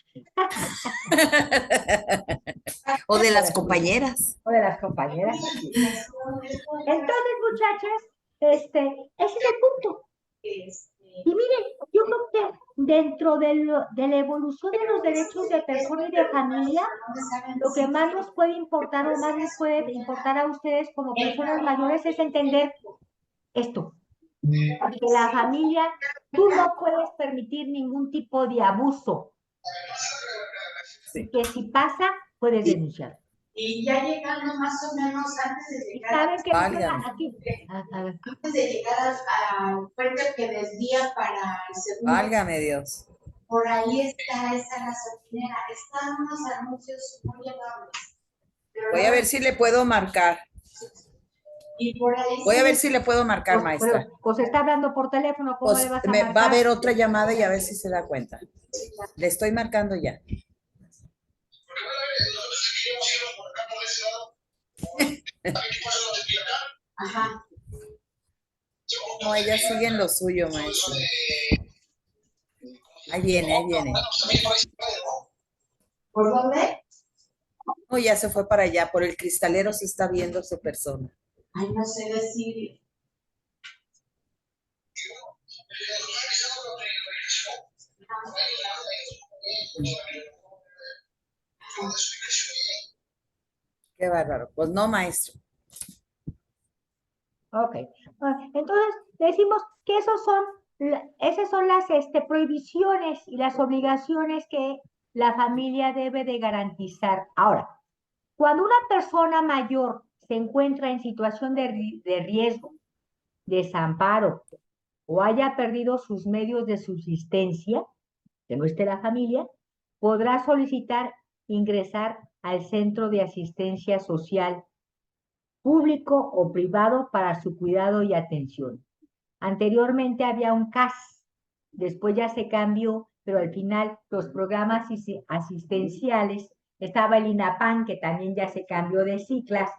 O de las compañeras. O de las compañeras. Entonces, muchachas, ese es el punto. Y miren, yo creo que dentro de la evolución de los derechos de persona y de familia, lo que más nos puede importar o más les puede importar a ustedes como personas mayores es entender esto. Que la familia, tú no puedes permitir ningún tipo de abuso. Sí. Que si pasa, puedes denunciar. Y ya llegando más o menos antes de llegar, ¿Saben qué? Aquí. antes de llegar al puente que desvía para el segundo, Válgame Dios. por ahí está esa gasolinera. Están unos anuncios muy amables. Voy a ver si le puedo marcar. Y por ahí Voy a ver si le puedo marcar, maestra. Pues está hablando por teléfono, ¿cómo Pues le vas a va a marcar? haber otra llamada y a ver si se da cuenta. Le estoy marcando ya. Ajá. No, ella sigue en lo suyo, maestra. Ahí viene, ahí viene. ¿Por dónde? No, ya se fue para allá. Por el cristalero se está viendo su persona. Ay, no sé decir. Qué bárbaro. Pues no, maestro. Ok. Entonces, decimos que esas son las prohibiciones y las obligaciones que la familia debe de garantizar. Ahora, cuando una persona mayor se encuentra en situación de riesgo, desamparo o haya perdido sus medios de subsistencia, que no esté la familia, podrá solicitar ingresar al centro de asistencia social público o privado para su cuidado y atención. Anteriormente había un CAS, después ya se cambió, pero al final los programas asistenciales, estaba el INAPAN, que también ya se cambió de siglas,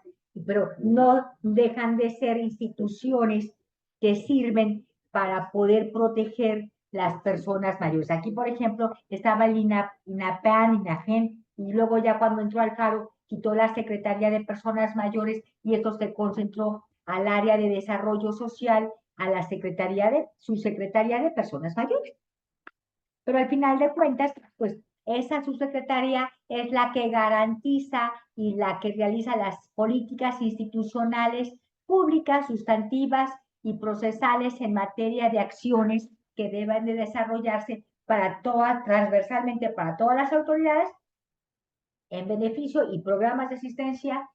pero no dejan de ser instituciones que sirven para poder proteger las personas mayores. Aquí, por ejemplo, estaba el INAPAN, INAGEN, y luego ya cuando entró Alfaro, quitó la Secretaría de Personas Mayores y esto se concentró al área de desarrollo social, a la subsecretaría de Personas Mayores. Pero al final de cuentas, pues esa subsecretaría es la que garantiza y la que realiza las políticas institucionales públicas, sustantivas y procesales en materia de acciones que deben de desarrollarse para todas, transversalmente para todas las autoridades, en beneficio y programas de asistencia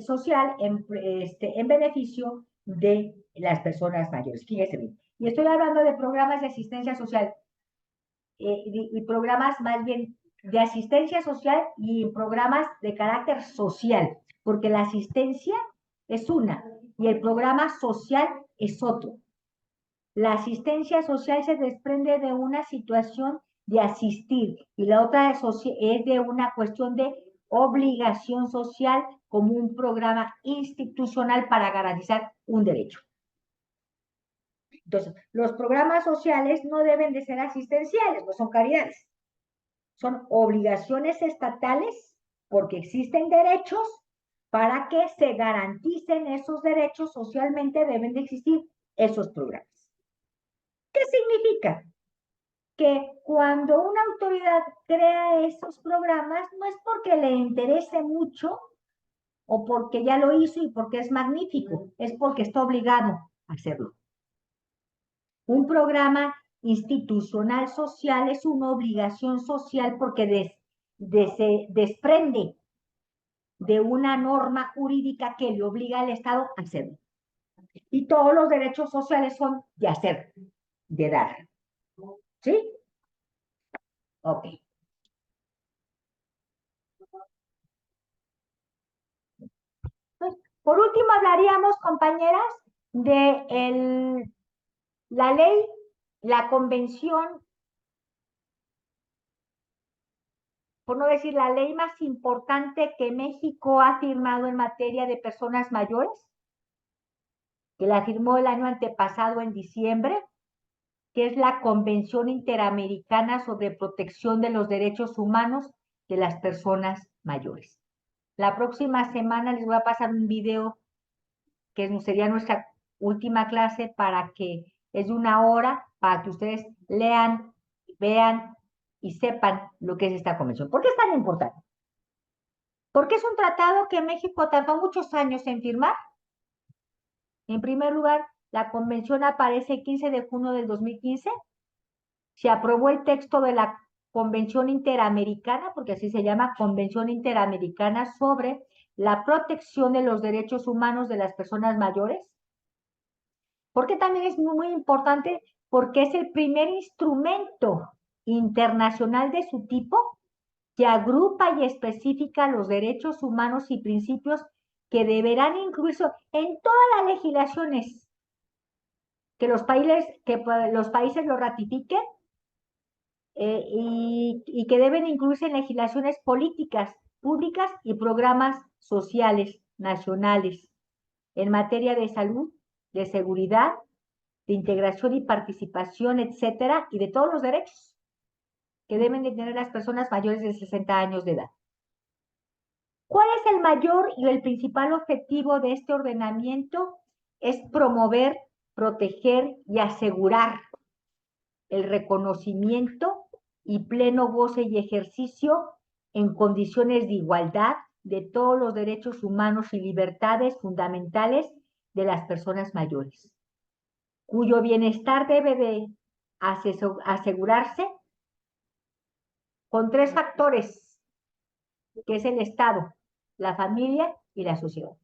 social en beneficio de las personas mayores. Fíjese bien. Y estoy hablando de programas de asistencia social y programas más bien de asistencia social y programas de carácter social, porque la asistencia es una y el programa social es otro. La asistencia social se desprende de una situación de asistir y la otra es de una cuestión de obligación social como un programa institucional para garantizar un derecho. Entonces, los programas sociales no deben de ser asistenciales, no son caridades. Son obligaciones estatales porque existen derechos para que se garanticen esos derechos socialmente deben de existir esos programas. ¿Qué significa? Que cuando una autoridad crea esos programas no es porque le interese mucho o porque ya lo hizo y porque es magnífico, es porque está obligado a hacerlo. Un programa institucional social es una obligación social porque se desprende de una norma jurídica que le obliga al Estado a hacerlo. Y todos los derechos sociales son de hacer, de dar. ¿Sí? Ok. Por último, hablaríamos, compañeras, de la ley, la convención, por no decir la ley más importante que México ha firmado en materia de personas mayores, que la firmó el año antepasado en diciembre, que es la Convención Interamericana sobre Protección de los Derechos Humanos de las Personas Mayores. La próxima semana les voy a pasar un video que sería nuestra última clase para que es de 1 hora para que ustedes lean, vean y sepan lo que es esta convención. ¿Por qué es tan importante? Porque es un tratado que México tardó muchos años en firmar. En primer lugar, la convención aparece el 15 de junio del 2015. Se aprobó el texto de la Convención Interamericana, porque así se llama, Convención Interamericana sobre la protección de los derechos humanos de las personas mayores. Porque también es muy importante, porque es el primer instrumento internacional de su tipo que agrupa y especifica los derechos humanos y principios que deberán incluirse en todas las legislaciones que los países lo ratifiquen y que deben incluirse en legislaciones políticas, públicas y programas sociales nacionales en materia de salud, de seguridad, de integración y participación, etcétera, y de todos los derechos que deben de tener las personas mayores de 60 años de edad. ¿Cuál es el mayor y el principal objetivo de este ordenamiento? Es promover, proteger y asegurar el reconocimiento y pleno goce y ejercicio en condiciones de igualdad de todos los derechos humanos y libertades fundamentales de las personas mayores, cuyo bienestar debe de asegurarse con 3 factores, que es el Estado, la familia y la sociedad.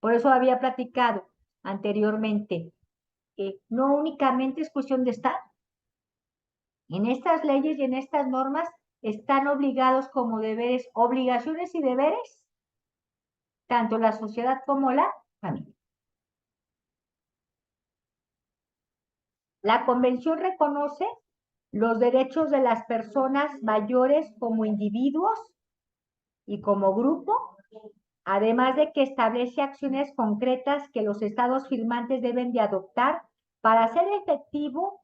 Por eso había platicado anteriormente que no únicamente es cuestión de Estado. En estas leyes y en estas normas están obligados como deberes, obligaciones y deberes, tanto la sociedad como la familia. La Convención reconoce los derechos de las personas mayores como individuos y como grupo, además de que establece acciones concretas que los estados firmantes deben de adoptar para hacer efectivo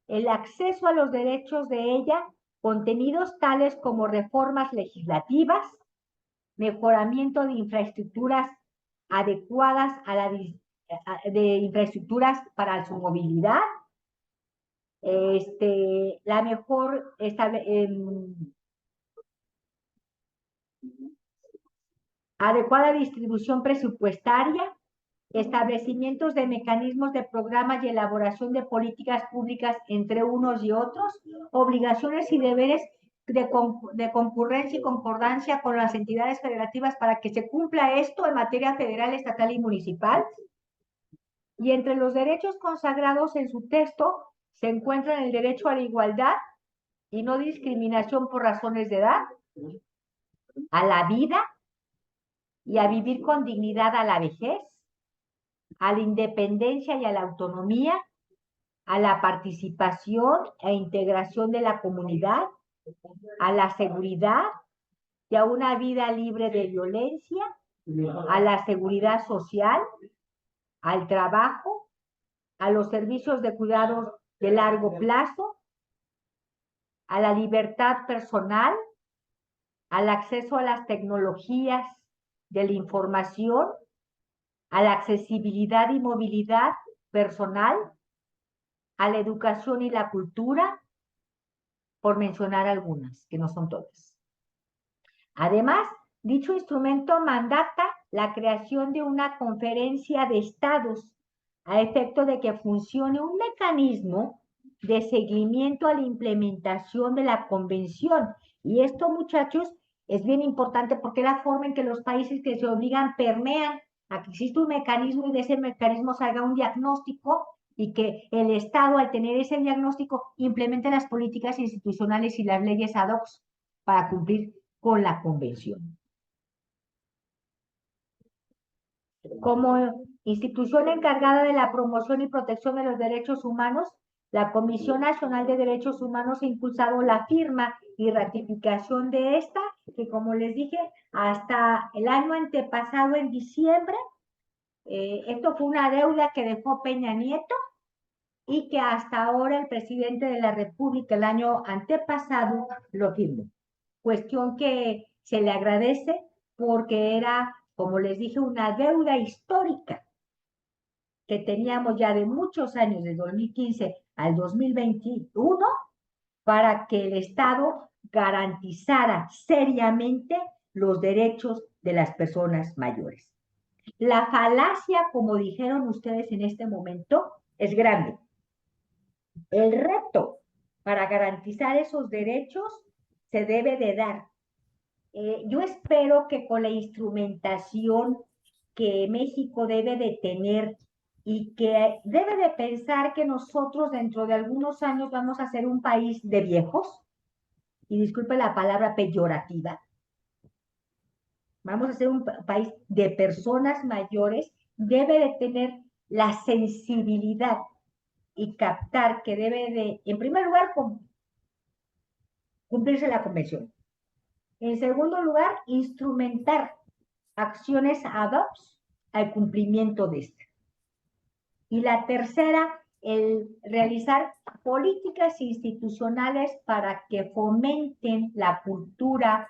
el acceso a los derechos de ella, contenidos tales como reformas legislativas, mejoramiento de infraestructuras adecuadas de infraestructuras para su movilidad, La mejor adecuada distribución presupuestaria, establecimientos de mecanismos de programas y elaboración de políticas públicas entre unos y otros, obligaciones y deberes de concurrencia y concordancia con las entidades federativas para que se cumpla esto en materia federal, estatal y municipal. Y entre los derechos consagrados en su texto se encuentran el derecho a la igualdad y no discriminación por razones de edad, a la vida y a vivir con dignidad a la vejez, a la independencia y a la autonomía, a la participación e integración de la comunidad, a la seguridad y a una vida libre de violencia, a la seguridad social, al trabajo, a los servicios de cuidados de largo plazo, a la libertad personal, al acceso a las tecnologías de la información, a la accesibilidad y movilidad personal, a la educación y la cultura, por mencionar algunas, que no son todas. Además, dicho instrumento mandata la creación de una conferencia de estados a efecto de que funcione un mecanismo de seguimiento a la implementación de la convención. Y esto, muchachos, es bien importante porque es la forma en que los países que se obligan permean a que existe un mecanismo y de ese mecanismo salga un diagnóstico y que el Estado, al tener ese diagnóstico, implemente las políticas institucionales y las leyes ad hoc para cumplir con la convención. Como institución encargada de la promoción y protección de los derechos humanos, la Comisión Nacional de Derechos Humanos ha impulsado la firma y ratificación de esta, que como les dije, hasta el año antepasado, en diciembre, esto fue una deuda que dejó Peña Nieto y que hasta ahora el presidente de la República el año antepasado lo firmó. Cuestión que se le agradece porque era, como les dije, una deuda histórica que teníamos ya de muchos años, de 2015 al 2021, para que el Estado garantizara seriamente los derechos de las personas mayores. La falacia, como dijeron ustedes en este momento, es grande. El reto para garantizar esos derechos se debe de dar. Yo espero que con la instrumentación que México debe de tener y que debe de pensar que nosotros dentro de algunos años vamos a ser un país de viejos, y disculpe la palabra peyorativa, vamos a ser un país de personas mayores, debe de tener la sensibilidad y captar que debe de, en primer lugar, cumplirse la convención. En segundo lugar, instrumentar acciones ad hoc al cumplimiento de esta. Y la tercera, el realizar políticas institucionales para que fomenten la cultura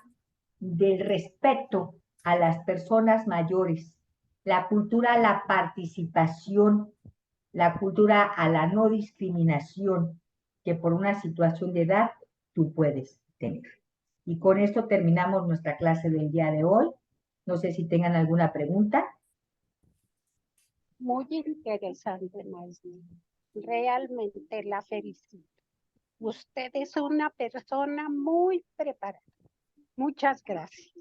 del respeto a las personas mayores, la cultura a la participación, la cultura a la no discriminación que por una situación de edad tú puedes tener. Y con esto terminamos nuestra clase del día de hoy. No sé si tengan alguna pregunta. Muy interesante, maestra. Realmente la felicito. Usted es una persona muy preparada. Muchas gracias.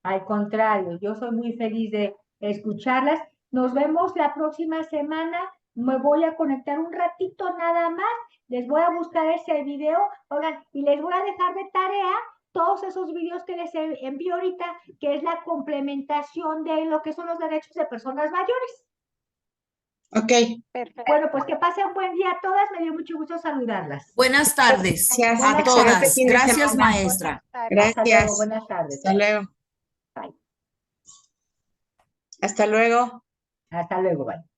Al contrario, yo soy muy feliz de escucharlas. Nos vemos la próxima semana. Me voy a conectar un ratito nada más. Les voy a buscar ese video. Oigan, y les voy a dejar de tarea todos esos videos que les envío ahorita, que es la complementación de lo que son los derechos de personas mayores. Ok. Perfecto. Bueno, pues que pasen un buen día a todas. Me dio mucho gusto saludarlas. Buenas tardes Gracias. a Buenas todas. tardes. Gracias, maestra. Hasta luego. Gracias. Buenas tardes. Hasta luego. Bye. Hasta luego. Hasta luego. Bye.